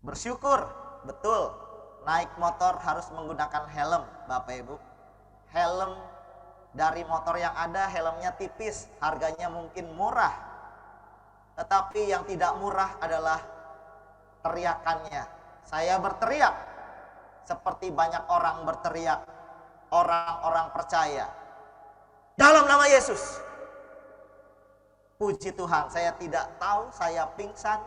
Bersyukur, betul, naik motor harus menggunakan helm, Bapak Ibu. Helm dari motor yang ada, helmnya tipis, harganya mungkin murah. Tetapi yang tidak murah adalah teriakannya. Saya berteriak seperti banyak orang berteriak. Orang-orang percaya dalam nama Yesus. Puji Tuhan, saya tidak tahu saya pingsan.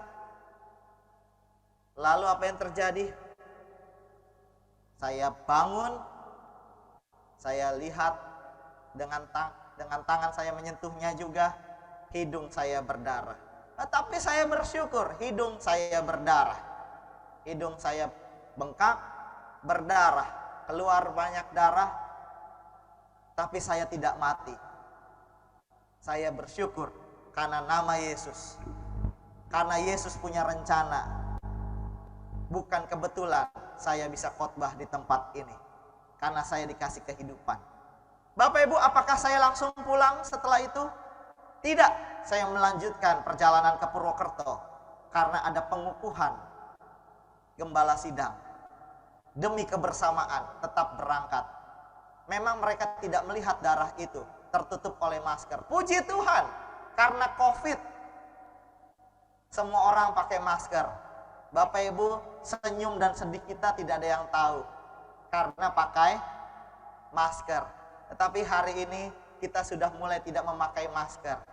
Lalu apa yang terjadi? Saya bangun, saya lihat dengan tangan saya menyentuhnya juga, hidung saya berdarah. Tetapi saya bersyukur, hidung saya berdarah. Hidung saya bengkak, berdarah, keluar banyak darah, tapi saya tidak mati. Saya bersyukur karena nama Yesus. Karena Yesus punya rencana. Bukan kebetulan saya bisa khotbah di tempat ini. Karena saya dikasih kehidupan. Bapak Ibu, apakah saya langsung pulang setelah itu? Tidak, saya melanjutkan perjalanan ke Purwokerto. Karena ada pengukuhan gembala sidang. Demi kebersamaan tetap berangkat. Memang mereka tidak melihat darah itu, tertutup oleh masker. Puji Tuhan, karena COVID semua orang pakai masker. Bapak Ibu, senyum dan sedih kita tidak ada yang tahu karena pakai masker. Tetapi hari ini kita sudah mulai tidak memakai masker.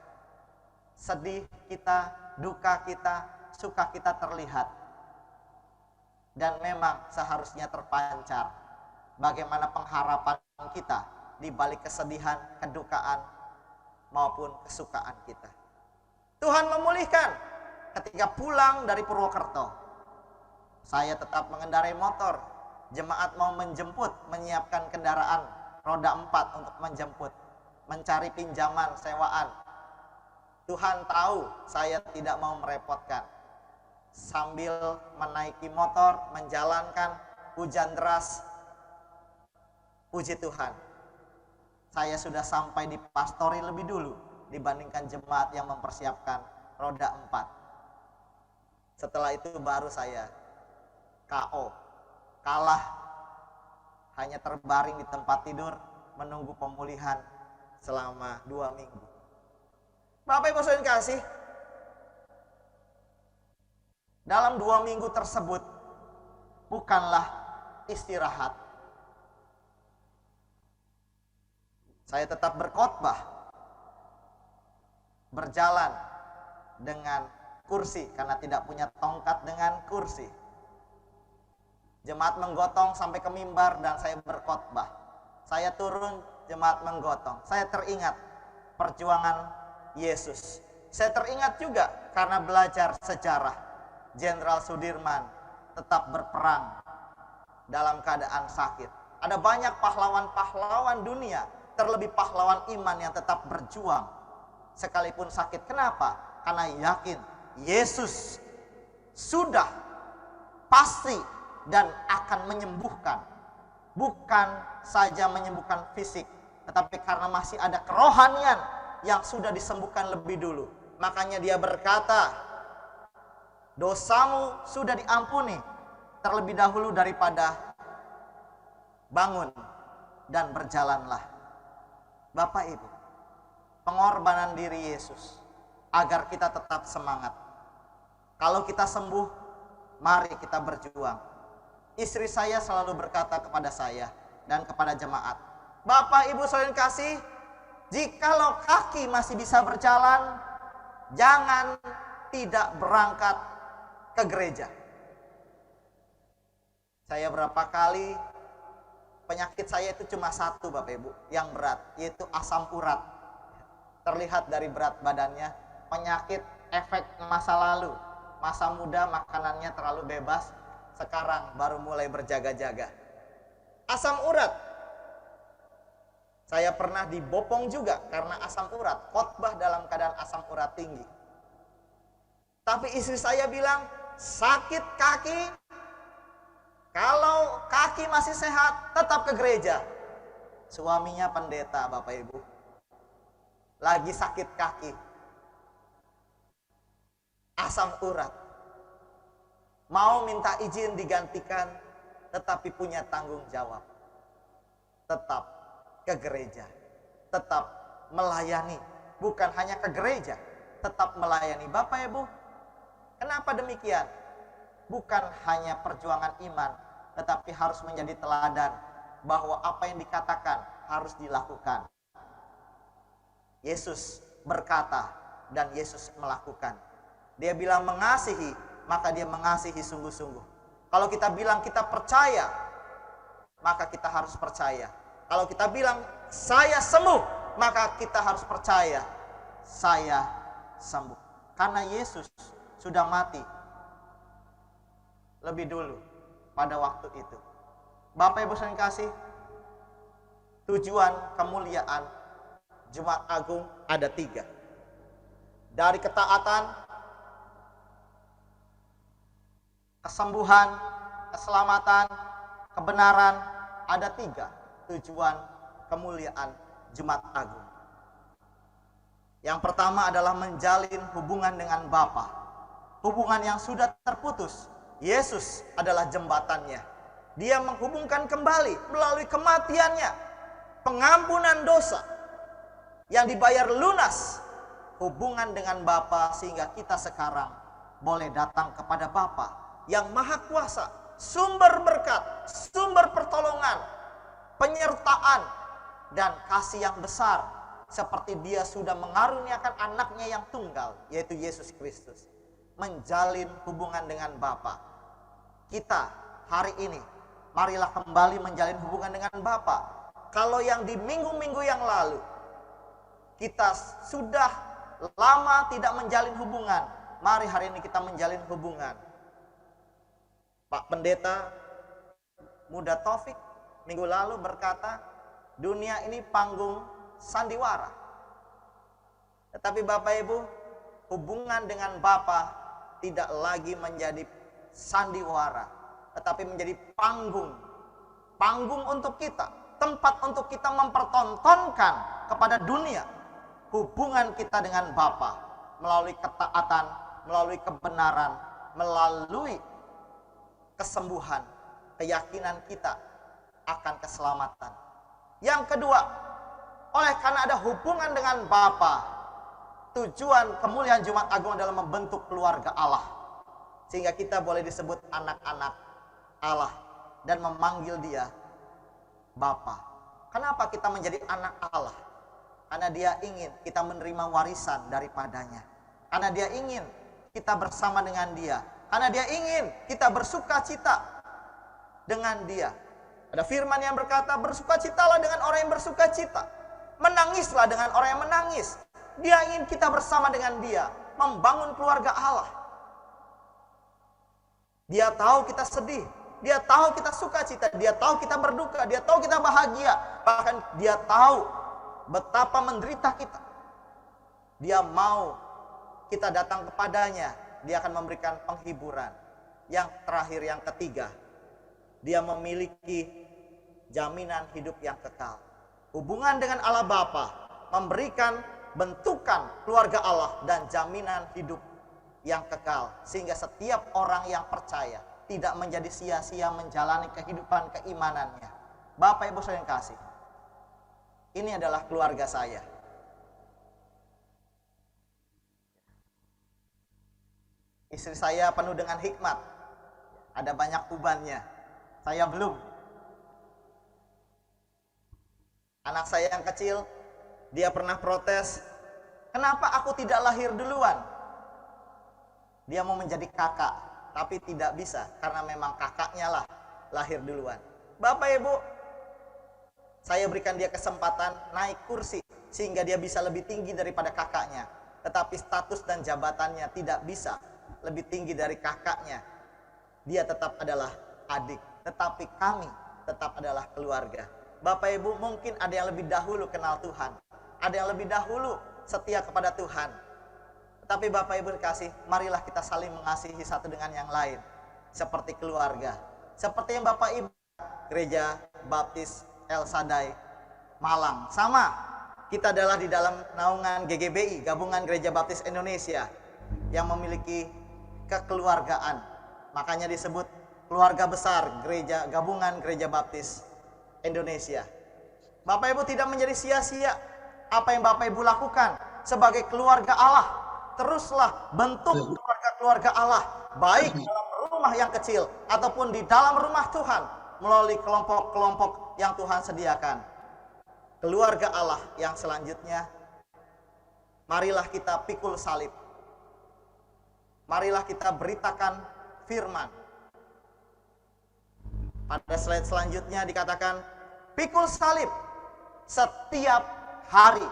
Sedih kita, duka kita, suka kita terlihat. Dan memang seharusnya terpancar bagaimana pengharapan kita di balik kesedihan, kedukaan maupun kesukaan kita. Tuhan memulihkan. Ketika pulang dari Purwokerto, saya tetap mengendarai motor. Jemaat mau menjemput, menyiapkan kendaraan roda 4 untuk menjemput, mencari pinjaman sewaan. Tuhan tahu saya tidak mau merepotkan. Sambil menaiki motor, menjalankan, hujan deras. Puji Tuhan, saya sudah sampai di pastori lebih dulu dibandingkan jemaat yang mempersiapkan roda 4. Setelah itu baru saya KO, kalah, hanya terbaring di tempat tidur menunggu pemulihan selama 2 minggu. Bapak Ibu saudara kasih, dalam 2 minggu tersebut bukanlah istirahat. Saya tetap berkhotbah, berjalan dengan kursi karena tidak punya tongkat dengan kursi. Jemaat menggotong sampai ke mimbar dan saya berkhotbah. Saya turun, jemaat menggotong. Saya teringat perjuangan Yesus. Saya teringat juga karena belajar sejarah. Jenderal Sudirman tetap berperang dalam keadaan sakit. Ada banyak pahlawan-pahlawan dunia, terlebih pahlawan iman yang tetap berjuang sekalipun sakit. Kenapa? Karena yakin Yesus sudah pasti dan akan menyembuhkan. Bukan saja menyembuhkan fisik, tetapi karena masih ada kerohanian yang sudah disembuhkan lebih dulu. Makanya dia berkata, dosamu sudah diampuni terlebih dahulu daripada bangun dan berjalanlah. Bapak Ibu, pengorbanan diri Yesus agar kita tetap semangat. Kalau kita sembuh, mari kita berjuang. Istri saya selalu berkata kepada saya dan kepada jemaat, Bapak Ibu saudara kasih, jikalau kaki masih bisa berjalan, jangan tidak berangkat ke gereja. Saya berapa kali, penyakit saya itu cuma satu Bapak Ibu, yang berat, yaitu asam urat. Terlihat dari berat badannya, penyakit efek masa lalu. Masa muda makanannya terlalu bebas, sekarang baru mulai berjaga-jaga. Asam urat. Saya pernah dibopong juga karena asam urat, khotbah dalam keadaan asam urat tinggi. Tapi istri saya bilang, sakit kaki, kalau kaki masih sehat, tetap ke gereja. Suaminya pendeta Bapak Ibu, lagi sakit kaki, asam urat, mau minta izin digantikan, tetapi punya tanggung jawab. Tetap ke gereja, tetap melayani, bukan hanya ke gereja, tetap melayani. Bapak Ibu, kenapa demikian? Bukan hanya perjuangan iman, tetapi harus menjadi teladan bahwa apa yang dikatakan harus dilakukan. Yesus berkata dan Yesus melakukan. Dia bilang mengasihi maka dia mengasihi sungguh-sungguh. Kalau kita bilang kita percaya, maka kita harus percaya. Kalau kita bilang saya sembuh, maka kita harus percaya saya sembuh. Karena Yesus sudah mati lebih dulu pada waktu itu. Bapak Ibu sekalian kasih, tujuan kemuliaan Jumat Agung ada 3. Dari ketaatan, kesembuhan, keselamatan, kebenaran, ada 3 tujuan kemuliaan Jumat Agung. Yang pertama adalah menjalin hubungan dengan Bapa. Hubungan yang sudah terputus. Yesus adalah jembatannya. Dia menghubungkan kembali melalui kematiannya, pengampunan dosa yang dibayar lunas, hubungan dengan Bapa, sehingga kita sekarang boleh datang kepada Bapa yang Maha Kuasa, sumber berkat, sumber pertolongan, penyertaan dan kasih yang besar, seperti Dia sudah mengaruniakan anaknya yang tunggal, yaitu Yesus Kristus. Menjalin hubungan dengan Bapa. Kita hari ini marilah kembali menjalin hubungan dengan Bapa. Kalau yang di minggu-minggu yang lalu kita sudah lama tidak menjalin hubungan, mari hari ini kita menjalin hubungan. Pak Pendeta Muda Taufik minggu lalu berkata, dunia ini panggung sandiwara. Tetapi Bapak Ibu, hubungan dengan Bapa tidak lagi menjadi sandiwara, tetapi menjadi panggung. Panggung untuk kita, tempat untuk kita mempertontonkan kepada dunia hubungan kita dengan Bapa melalui ketaatan, melalui kebenaran, melalui kesembuhan, keyakinan kita akan keselamatan. Yang kedua, oleh karena ada hubungan dengan Bapa, tujuan kemuliaan Jumat Agung adalah membentuk keluarga Allah, sehingga kita boleh disebut anak-anak Allah dan memanggil Dia Bapa. Kenapa kita menjadi anak Allah? Karena Dia ingin kita menerima warisan daripadanya. Karena Dia ingin kita bersama dengan Dia. Karena Dia ingin kita bersuka cita dengan Dia. Ada firman yang berkata, bersukacitalah dengan orang yang bersuka cita, menangislah dengan orang yang menangis. Dia ingin kita bersama dengan Dia, membangun keluarga Allah. Dia tahu kita sedih, Dia tahu kita suka cita, Dia tahu kita berduka, Dia tahu kita bahagia, bahkan Dia tahu betapa menderita kita. Dia mau kita datang kepadanya, Dia akan memberikan penghiburan. Yang terakhir, yang ketiga, Dia memiliki jaminan hidup yang kekal. Hubungan dengan Allah Bapa memberikan bentukan keluarga Allah dan jaminan hidup yang kekal, sehingga setiap orang yang percaya tidak menjadi sia-sia menjalani kehidupan keimanannya. Bapak Ibu sekalian kasih, ini adalah keluarga saya. Istri saya penuh dengan hikmat, ada banyak ubannya, saya belum. Anak saya yang kecil, dia pernah protes, kenapa aku tidak lahir duluan? Dia mau menjadi kakak, tapi tidak bisa, karena memang kakaknya lah lahir duluan. Bapak Ibu, saya berikan dia kesempatan naik kursi, sehingga dia bisa lebih tinggi daripada kakaknya. Tetapi status dan jabatannya tidak bisa lebih tinggi dari kakaknya. Dia tetap adalah adik, tetapi kami tetap adalah keluarga. Bapak Ibu, mungkin ada yang lebih dahulu kenal Tuhan, ada yang lebih dahulu setia kepada Tuhan. Tetapi Bapak Ibu dikasih, marilah kita saling mengasihi satu dengan yang lain, seperti keluarga. Seperti yang Bapak Ibu Gereja Baptis El Shaddai Malang, sama. Kita adalah di dalam naungan GGBI, Gabungan Gereja Baptis Indonesia, yang memiliki kekeluargaan. Makanya disebut keluarga besar Gereja Gabungan Gereja Baptis Indonesia. Bapak Ibu, tidak menjadi sia-sia apa yang Bapak Ibu lakukan sebagai keluarga Allah. Teruslah bentuk keluarga Allah, baik dalam rumah yang kecil ataupun di dalam rumah Tuhan, melalui kelompok-kelompok yang Tuhan sediakan. Keluarga Allah yang selanjutnya, marilah kita pikul salib. marilah kita beritakan firman. Pada slide selanjutnya dikatakan, pikul salib setiap hari.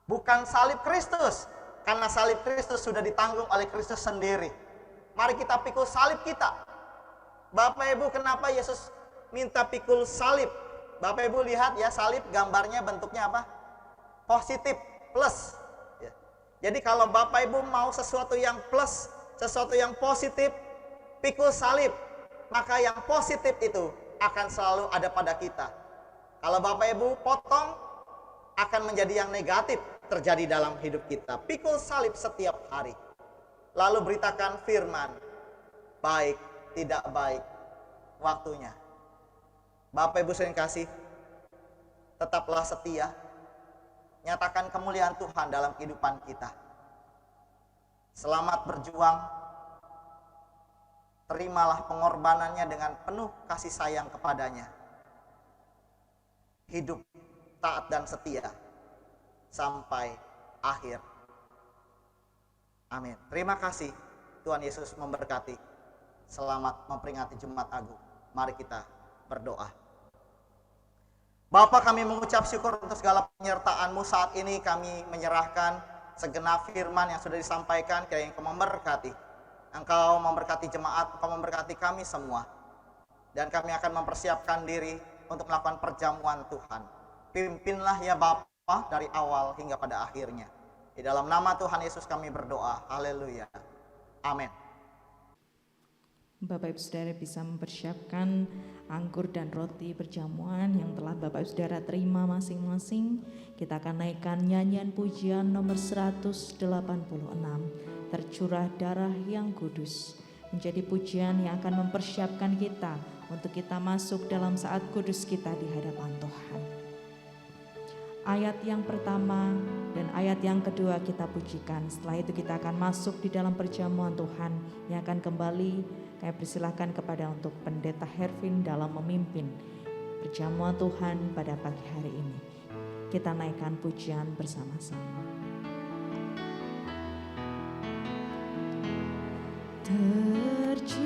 Bukan salib Kristus, karena salib Kristus sudah ditanggung oleh Kristus sendiri. Mari kita pikul salib kita. Bapak Ibu, kenapa Yesus minta pikul salib? Bapak Ibu lihat ya, salib gambarnya bentuknya apa? Positif, plus. Ya. Jadi kalau Bapak Ibu mau sesuatu yang plus, sesuatu yang positif, pikul salib. Maka yang positif itu akan selalu ada pada kita. Kalau Bapak Ibu potong, akan menjadi yang negatif terjadi dalam hidup kita. Pikul salib setiap hari. Lalu beritakan firman, baik, tidak baik, waktunya. Bapak Ibu sering kasih, tetaplah setia. Nyatakan kemuliaan Tuhan dalam kehidupan kita. Selamat berjuang. Terimalah pengorbanannya dengan penuh kasih sayang kepadanya. Hidup taat dan setia sampai akhir. Amin. Terima kasih. Tuhan Yesus memberkati. Selamat memperingati Jumat Agung. Mari kita berdoa. Bapa, kami mengucap syukur untuk segala penyertaan-Mu saat ini. Kami menyerahkan segenap firman yang sudah disampaikan, kiranya Engkau memberkati. Engkau memberkati jemaat, Engkau memberkati kami semua. Dan kami akan mempersiapkan diri untuk melakukan perjamuan Tuhan. Pimpinlah ya Bapa dari awal hingga pada akhirnya. Di dalam nama Tuhan Yesus kami berdoa. Haleluya. Amin. Bapak Ibu Saudara bisa mempersiapkan anggur dan roti perjamuan yang telah Bapak Ibu Saudara terima masing-masing. Kita akan naikkan nyanyian pujian nomor 186, Tercurah Darah yang Kudus, menjadi pujian yang akan mempersiapkan kita untuk kita masuk dalam saat kudus kita di hadapan Tuhan. Ayat yang pertama dan ayat yang kedua kita pujikan. Setelah itu kita akan masuk di dalam perjamuan Tuhan yang akan kembali. Saya persilahkan kepada untuk Pendeta Hervin dalam memimpin perjamuan Tuhan pada pagi hari ini. Kita naikkan pujian bersama-sama. Tercurah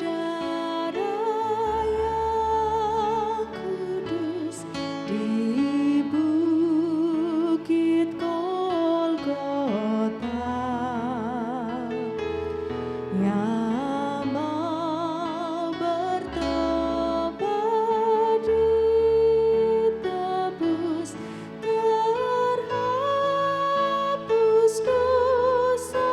darah yang kudus di bukit Golgota, yang mau bertobat ditebus, terhapus dosa.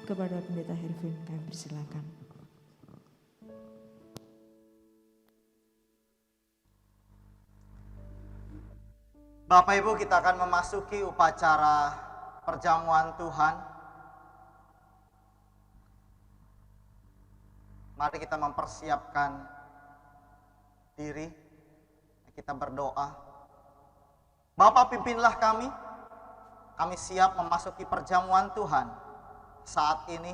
Kepada Pendeta Hervin kami persilakan. Bapak Ibu, kita akan memasuki upacara perjamuan Tuhan, mari kita mempersiapkan diri, kita berdoa. Bapa, pimpinlah kami siap memasuki perjamuan Tuhan saat ini.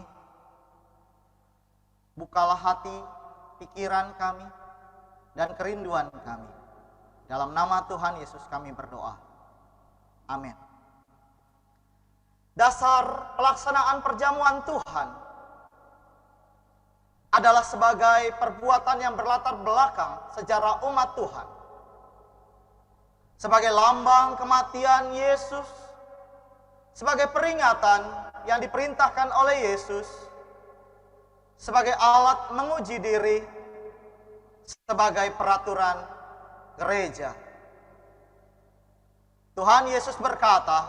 Bukalah hati, pikiran kami, dan kerinduan kami. Dalam nama Tuhan Yesus kami berdoa. Amin. Dasar pelaksanaan perjamuan Tuhan adalah sebagai perbuatan yang berlatar belakang sejarah umat Tuhan. Sebagai lambang kematian Yesus, sebagai peringatan yang diperintahkan oleh Yesus, sebagai alat menguji diri, sebagai peraturan gereja. Tuhan Yesus berkata,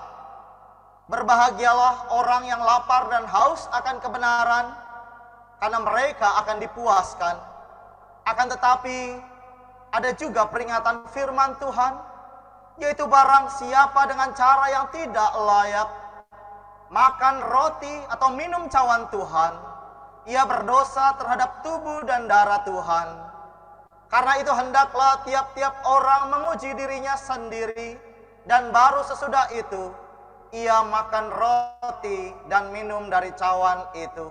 "Berbahagialah orang yang lapar dan haus akan kebenaran, karena mereka akan dipuaskan." Akan tetapi, ada juga peringatan firman Tuhan, yaitu barang siapa dengan cara yang tidak layak makan roti atau minum cawan Tuhan, ia berdosa terhadap tubuh dan darah Tuhan. Karena itu hendaklah tiap-tiap orang menguji dirinya sendiri, dan baru sesudah itu ia makan roti dan minum dari cawan itu.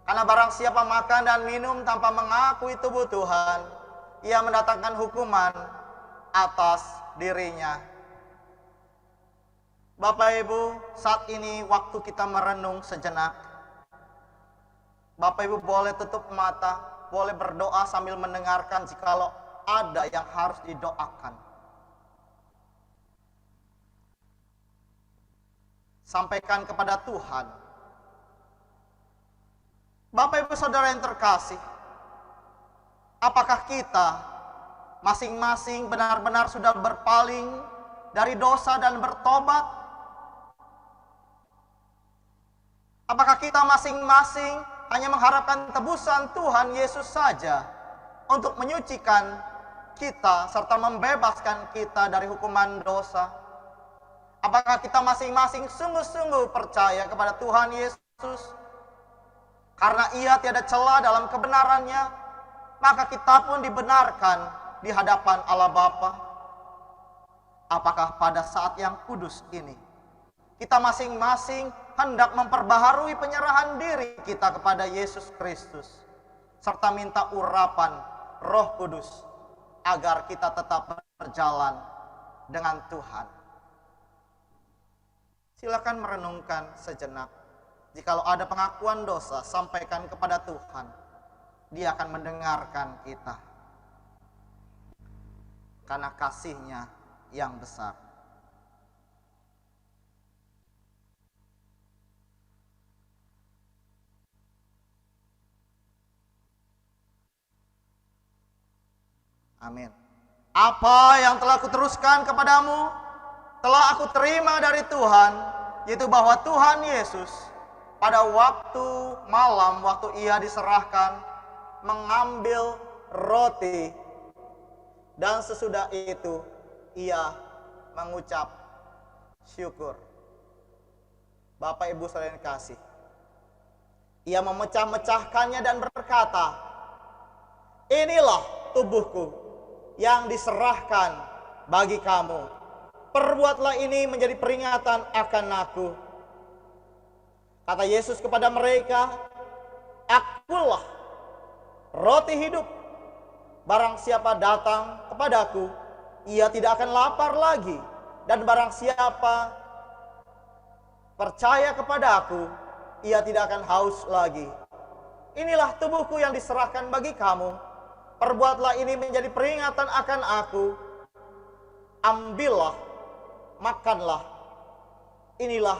Karena barang siapa makan dan minum tanpa mengakui tubuh Tuhan, ia mendatangkan hukuman atas dirinya. Bapak Ibu, saat ini waktu kita merenung sejenak. Bapak Ibu boleh tutup mata, boleh berdoa sambil mendengarkan jikalau ada yang harus didoakan. Sampaikan kepada Tuhan. Bapak Ibu Saudara yang terkasih, apakah kita masing-masing benar-benar sudah berpaling dari dosa dan bertobat? Apakah kita masing-masing hanya mengharapkan tebusan Tuhan Yesus saja untuk menyucikan kita serta membebaskan kita dari hukuman dosa? Apakah kita masing-masing sungguh-sungguh percaya kepada Tuhan Yesus? Karena ia tiada celah dalam kebenarannya, maka kita pun dibenarkan di hadapan Allah Bapa. Apakah pada saat yang kudus ini, kita masing-masing hendak memperbaharui penyerahan diri kita kepada Yesus Kristus, serta minta urapan Roh Kudus, agar kita tetap berjalan dengan Tuhan? Silakan merenungkan sejenak. Jikalau ada pengakuan dosa, sampaikan kepada Tuhan. Dia akan mendengarkan kita. Karena kasih-Nya yang besar. Amin. Apa yang telah kuteruskan kepadamu, telah aku terima dari Tuhan, yaitu bahwa Tuhan Yesus pada waktu malam, waktu ia diserahkan, mengambil roti, dan sesudah itu ia mengucap syukur. Bapak Ibu Saudara yang kasih, ia memecah-mecahkannya dan berkata, "Inilah tubuhku yang diserahkan bagi kamu. Perbuatlah ini menjadi peringatan akan aku." Kata Yesus kepada mereka, "Akulah roti hidup. Barang siapa datang kepadaku, ia tidak akan lapar lagi. Dan barang siapa percaya kepada aku, ia tidak akan haus lagi. Inilah tubuhku yang diserahkan bagi kamu. Perbuatlah ini menjadi peringatan akan aku. Ambillah, makanlah. Inilah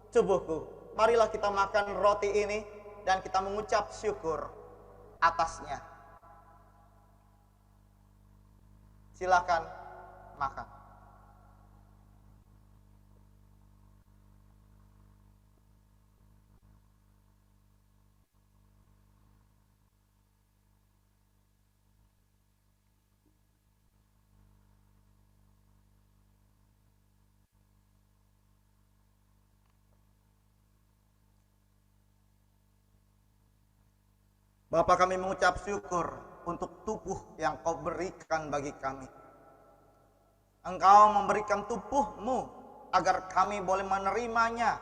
tubuhku." Marilah kita makan roti ini dan kita mengucap syukur atasnya. Silakan makan. Bapa, kami mengucap syukur untuk tubuh yang Kau berikan bagi kami. Engkau memberikan tubuh-Mu agar kami boleh menerimanya,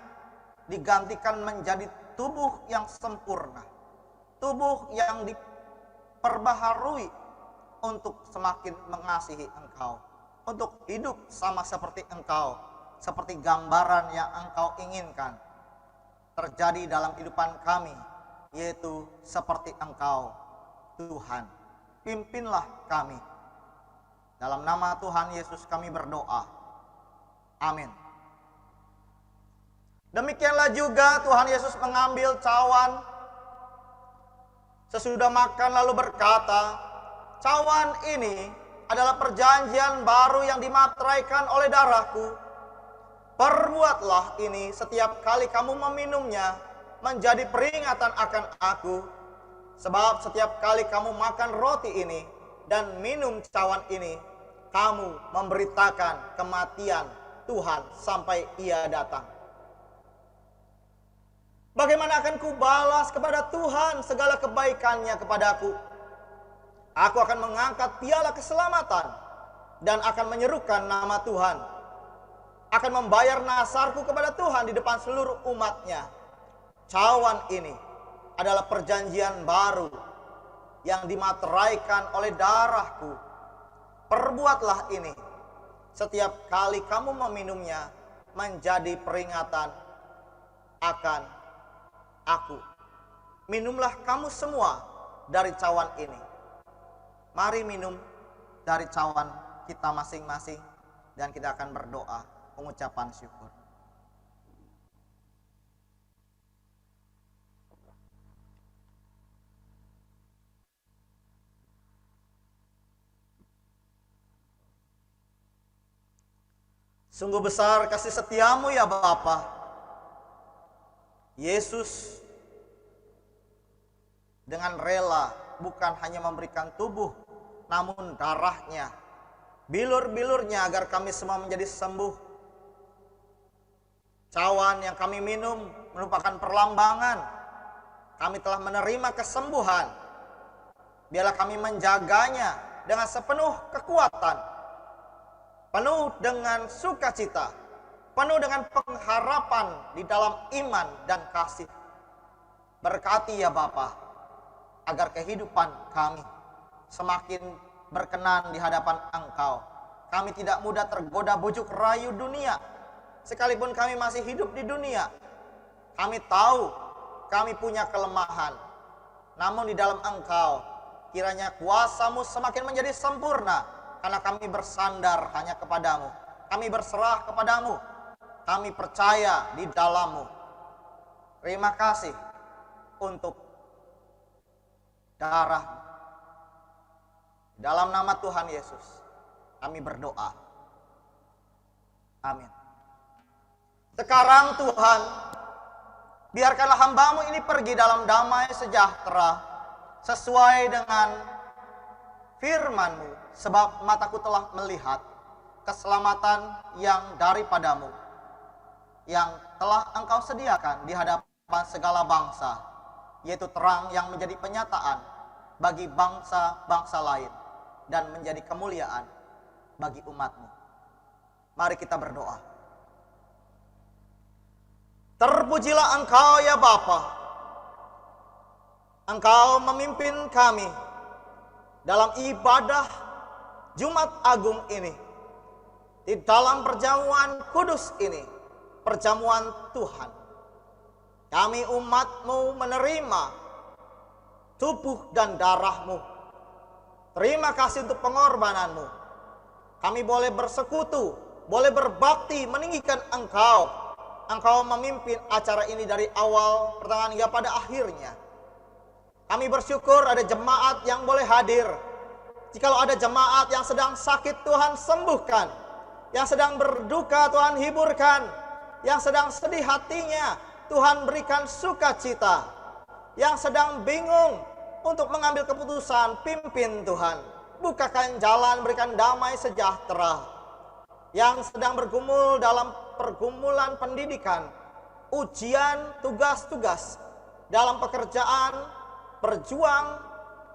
digantikan menjadi tubuh yang sempurna, tubuh yang diperbaharui untuk semakin mengasihi Engkau, untuk hidup sama seperti Engkau, seperti gambaran yang Engkau inginkan terjadi dalam kehidupan kami, yaitu seperti Engkau, Tuhan. Pimpinlah kami. Dalam nama Tuhan Yesus kami berdoa. Amin. Demikianlah juga Tuhan Yesus mengambil cawan sesudah makan lalu berkata, cawan ini adalah perjanjian baru yang dimateraikan oleh darahku. Perbuatlah ini setiap kali kamu meminumnya menjadi peringatan akan aku. Sebab setiap kali kamu makan roti ini dan minum cawan ini, kamu memberitakan kematian Tuhan sampai Ia datang. Bagaimana akan kubalas kepada Tuhan segala kebaikannya kepadaku? Aku akan mengangkat piala keselamatan dan akan menyerukan nama Tuhan. Akan membayar nasarku kepada Tuhan di depan seluruh umatnya. Cawan ini adalah perjanjian baru yang dimateraikan oleh darahku. Perbuatlah ini setiap kali kamu meminumnya menjadi peringatan akan aku. Minumlah kamu semua dari cawan ini. Mari minum dari cawan kita masing-masing dan kita akan berdoa pengucapan syukur. Sungguh besar kasih setiamu ya Bapa. Yesus dengan rela bukan hanya memberikan tubuh, namun darahnya, bilur-bilurnya agar kami semua menjadi sembuh. Cawan yang kami minum merupakan perlambangan kami telah menerima kesembuhan. Biarlah kami menjaganya dengan sepenuh kekuatan, penuh dengan sukacita, penuh dengan pengharapan di dalam iman dan kasih. Berkati ya Bapa, agar kehidupan kami semakin berkenan di hadapan Engkau. Kami tidak mudah tergoda bujuk rayu dunia. Sekalipun kami masih hidup di dunia, kami tahu kami punya kelemahan. Namun di dalam Engkau, kiranya kuasa-Mu semakin menjadi sempurna, karena kami bersandar hanya kepadamu. Kami berserah kepadamu. Kami percaya di dalam-Mu. Terima kasih untuk darah. Dalam nama Tuhan Yesus, kami berdoa. Amin. Sekarang Tuhan, biarkanlah hamba-Mu ini pergi dalam damai sejahtera, sesuai dengan firman-Mu, sebab mataku telah melihat keselamatan yang daripadamu, yang telah Engkau sediakan di hadapan segala bangsa, yaitu terang yang menjadi penyataan bagi bangsa-bangsa lain dan menjadi kemuliaan bagi umat-Mu. Mari kita berdoa. Terpujilah Engkau ya Bapa. Engkau memimpin kami dalam ibadah Jumat Agung ini, di dalam perjamuan kudus ini, perjamuan Tuhan. Kami umat-Mu menerima tubuh dan darah-Mu. Terima kasih untuk pengorbanan-Mu. Kami boleh bersekutu, boleh berbakti, meninggikan Engkau. Engkau memimpin acara ini dari awal, pertengahan hingga pada akhirnya. Kami bersyukur ada jemaat yang boleh hadir. Jikalau ada jemaat yang sedang sakit, Tuhan sembuhkan. Yang sedang berduka, Tuhan hiburkan. Yang sedang sedih hatinya, Tuhan berikan sukacita. Yang sedang bingung untuk mengambil keputusan, pimpin Tuhan. Bukakan jalan, berikan damai sejahtera. Yang sedang bergumul dalam pergumulan pendidikan, ujian, tugas-tugas, dalam pekerjaan, berjuang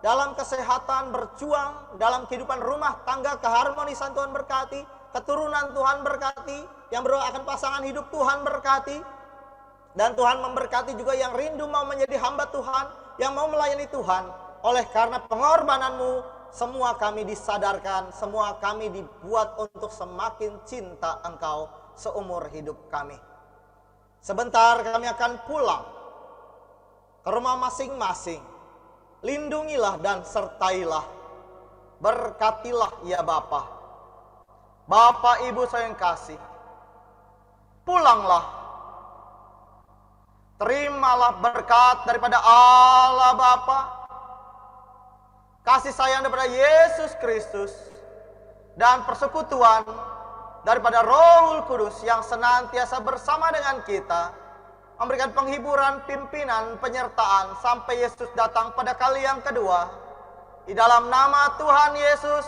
dalam kesehatan, berjuang dalam kehidupan rumah tangga, keharmonisan Tuhan berkati, keturunan Tuhan berkati, yang berdoakan pasangan hidup Tuhan berkati, dan Tuhan memberkati juga yang rindu mau menjadi hamba Tuhan, yang mau melayani Tuhan. Oleh karena pengorbananmu, semua kami disadarkan, semua kami dibuat untuk semakin cinta Engkau seumur hidup kami. Sebentar kami akan pulang ke rumah masing-masing. Lindungilah dan sertailah. Berkatilah ya Bapa. Bapak Ibu saya yang kasih, pulanglah. Terimalah berkat daripada Allah Bapa, kasih sayang daripada Yesus Kristus, dan persekutuan daripada Roh Kudus yang senantiasa bersama dengan kita, memberikan penghiburan, pimpinan, penyertaan sampai Yesus datang pada kali yang kedua. Di dalam nama Tuhan Yesus,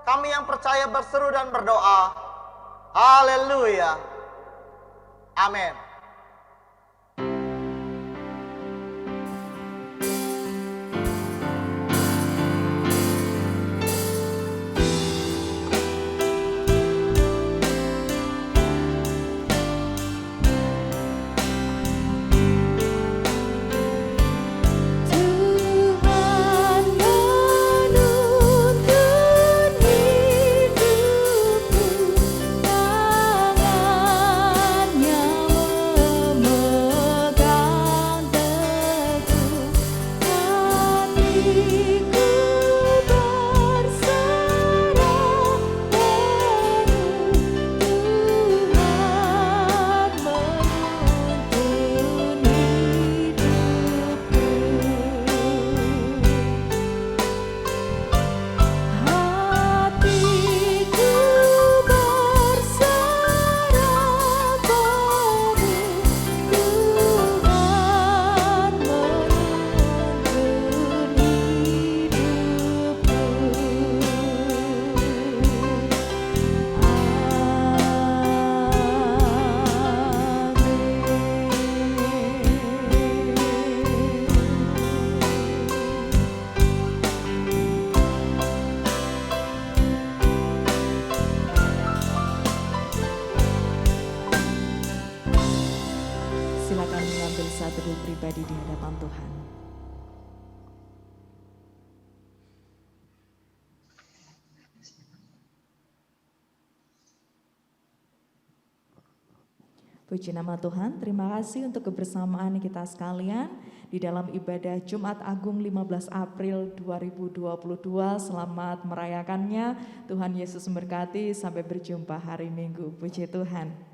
kami yang percaya berseru dan berdoa. Haleluya. Amin. Silakan mengambil satu teduh pribadi di hadapan Tuhan. Puji nama Tuhan, terima kasih untuk kebersamaan kita sekalian di dalam ibadah Jumat Agung 15 April 2022. Selamat merayakannya, Tuhan Yesus memberkati, sampai berjumpa hari Minggu. Puji Tuhan.